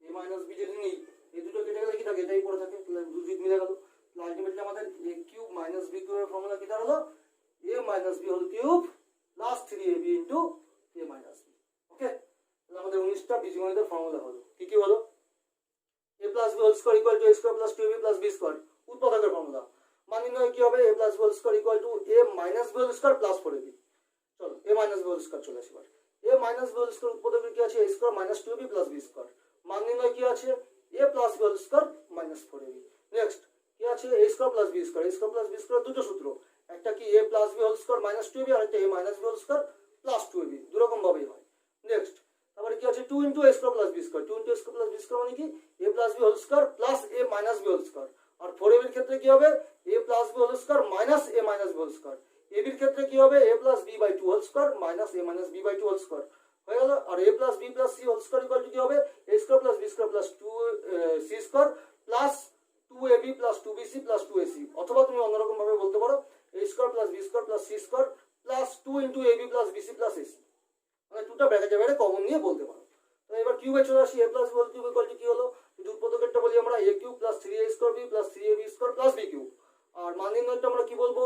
A minus B যদি নিই, এই দুটো কেটে গেলে কি থাকে, এটাই পড়ে থাকে, দু দিক মিলে গেল। আলটিমেটলি আমাদের এ কিউব মাইনাস বি কিউবের ফর্মুলা কি দাঁড়ালো, A minus B whole cube plus three A B into A minus B. Okay, তাহলে আমাদের 19টা বীজগণিতের ফর্মুলা হলো, কি কি হলো, A plus B whole square equal to A square plus two B plus B square, উৎপাদকের ফর্মুলা। মান নির্ণয় কি হবে, A plus B whole square equal to A minus B whole square plus four A B. চলো A minus B whole square চলে আসে, এবার A minus B whole square উৎপাদকের কি আছে, A square minus two B plus B square. মান নির্ণয় কি আছে, A plus B whole square minus four A B. Next কি আছে, A square plus B square, A square plus B square দুটো সূত্র, একটা কি A plus B whole square minus two A B, আর একটা A minus B whole square plus two A B, দুরকম ভাবেই হয়। নেক্সট তারপরে কি আছে, two into A square plus B square, two into A square plus B square মানে কি A plus B whole square plus A minus B whole square, আর ফোর এ বির ক্ষেত্রে কি হবে, A plus B whole square minus A minus B whole square, A বির ক্ষেত্রে কি হবে, A plus B by two whole square minus A minus B by two whole square হয়ে গেল। আর A plus B plus C whole square equal to কি হবে, A square plus B square plus two C square plus two A B plus two B C plus two A C, অথবা তুমি অন্যরকম ভাবে বলতে পারো A square plus B square plus C square plus two into A B plus B C plus A C, মানে দুটা ব্র্যাকেটে বাইরে কমন নিয়ে বলতে পারো। তো এবার কিউবে চলে আসি, A plus B whole cube equal to কি হলো, যদি উৎপাদকেরটা বলি আমরা A cube plus three A square B plus three A B square plus B cube, আর মান নির্ণয়টা আমরা কি বলবো,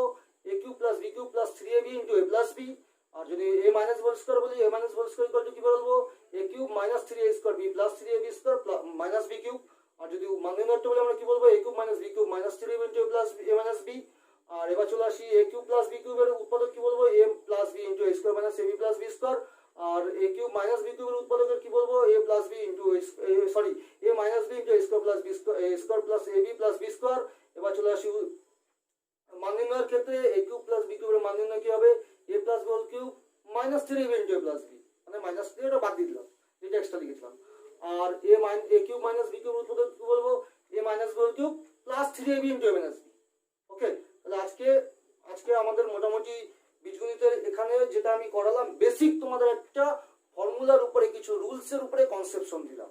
A cube plus B cube plus three A B into A plus B, আর যদি এ মাইনাস হোল স্কোয়ার বলি, A minus whole square equal to কি বলবো, A cube minus three A square B plus three A B square minus B cube, আর যদি মান নির্ণয়টা বলি আমরা কি বলবো, A cube minus B cube minus three A B into A plus A minus B. আর এবার চলে আসি এ কিউব প্লাস বি কিউবের উৎপাদক কি বলবো, A plus B into A square minus A B plus B square, আর এ কিউব মাইনাস বি কিউবের উৎপাদকের কি বলবো, A plus B into sorry A minus B into A square plus B square plus A B plus B square. এবার চলে আসি মান নির্ণয়ের ক্ষেত্রে এ কিউব প্লাস বি কিউবের মান নির্ণয় কি হবে, A plus B whole cube minus three A B into A plus B, মানে মাইনাস থ্রি এটা বাদ দিয়ে দিলাম, যেটা এক্সট্রা লিখেছিলাম। আর এ কিউব মাইনাস বি কিউবের উৎপাদক কি বলবো, A minus B whole cube plus three A B into A minus B. Okay, তাহলে আজকে আমাদের মোটামুটি বীজগণিতের এখানে যেটা আমি করালাম বেসিক, তোমাদের একটা ফর্মুলার উপরে কিছু রুলসের উপরে কনসেপশন দিলাম,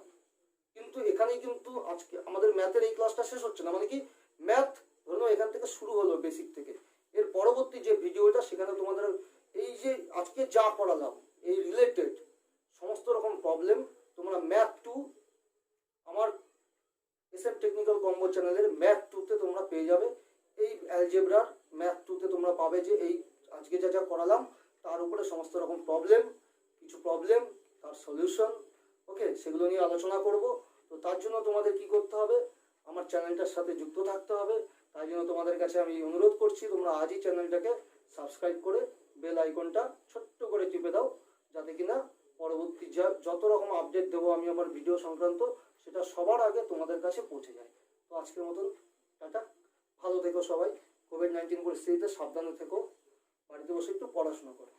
কিন্তু এখানেই কিন্তু আজকে আমাদের ম্যাথের এই ক্লাসটা শেষ হচ্ছে না, মানে কি ম্যাথ ধরো এখান থেকে শুরু হলো বেসিক থেকে, এর পরবর্তী যে ভিডিওটা সেখানে তোমাদের এই যে আজকে যা করালাম এই রিলেটেড সমস্ত রকম প্রবলেম তোমরা ম্যাথ টু আমার এসএম টেকনিক্যাল কম্বো চ্যানেলের ম্যাথ টুতে তোমরা পেয়ে যাবে। এই অ্যালজেব্রার ম্যাথ টুতে তোমরা পাবে যে এই আজকে যা যা করালাম তার উপরে সমস্ত রকম কিছু প্রবলেম তার সলিউশন, ওকে, সেগুলো নিয়ে আলোচনা করব। তো তার জন্য তোমাদের কি করতে হবে, আমার চ্যানেলটার সাথে যুক্ত থাকতে হবে। তাই জন্য তোমাদের কাছে আমি অনুরোধ করছি, তোমরা আজই চ্যানেলটাকে সাবস্ক্রাইব করে বেল আইকনটা ছোট্ট করে টিপে দাও, যাতে কিনা পরবর্তী যত রকম আপডেট দেবো আমি আমার ভিডিও সংক্রান্ত, সেটা সবার আগে তোমাদের কাছে পৌঁছে যায়। তো আজকের মতন টাটা, ভালো থেকো সবাই। কোভিড-19 পরিস্থিতিতে সাবধানে থেকো, বাড়িতে বসে একটু পড়াশোনা করো।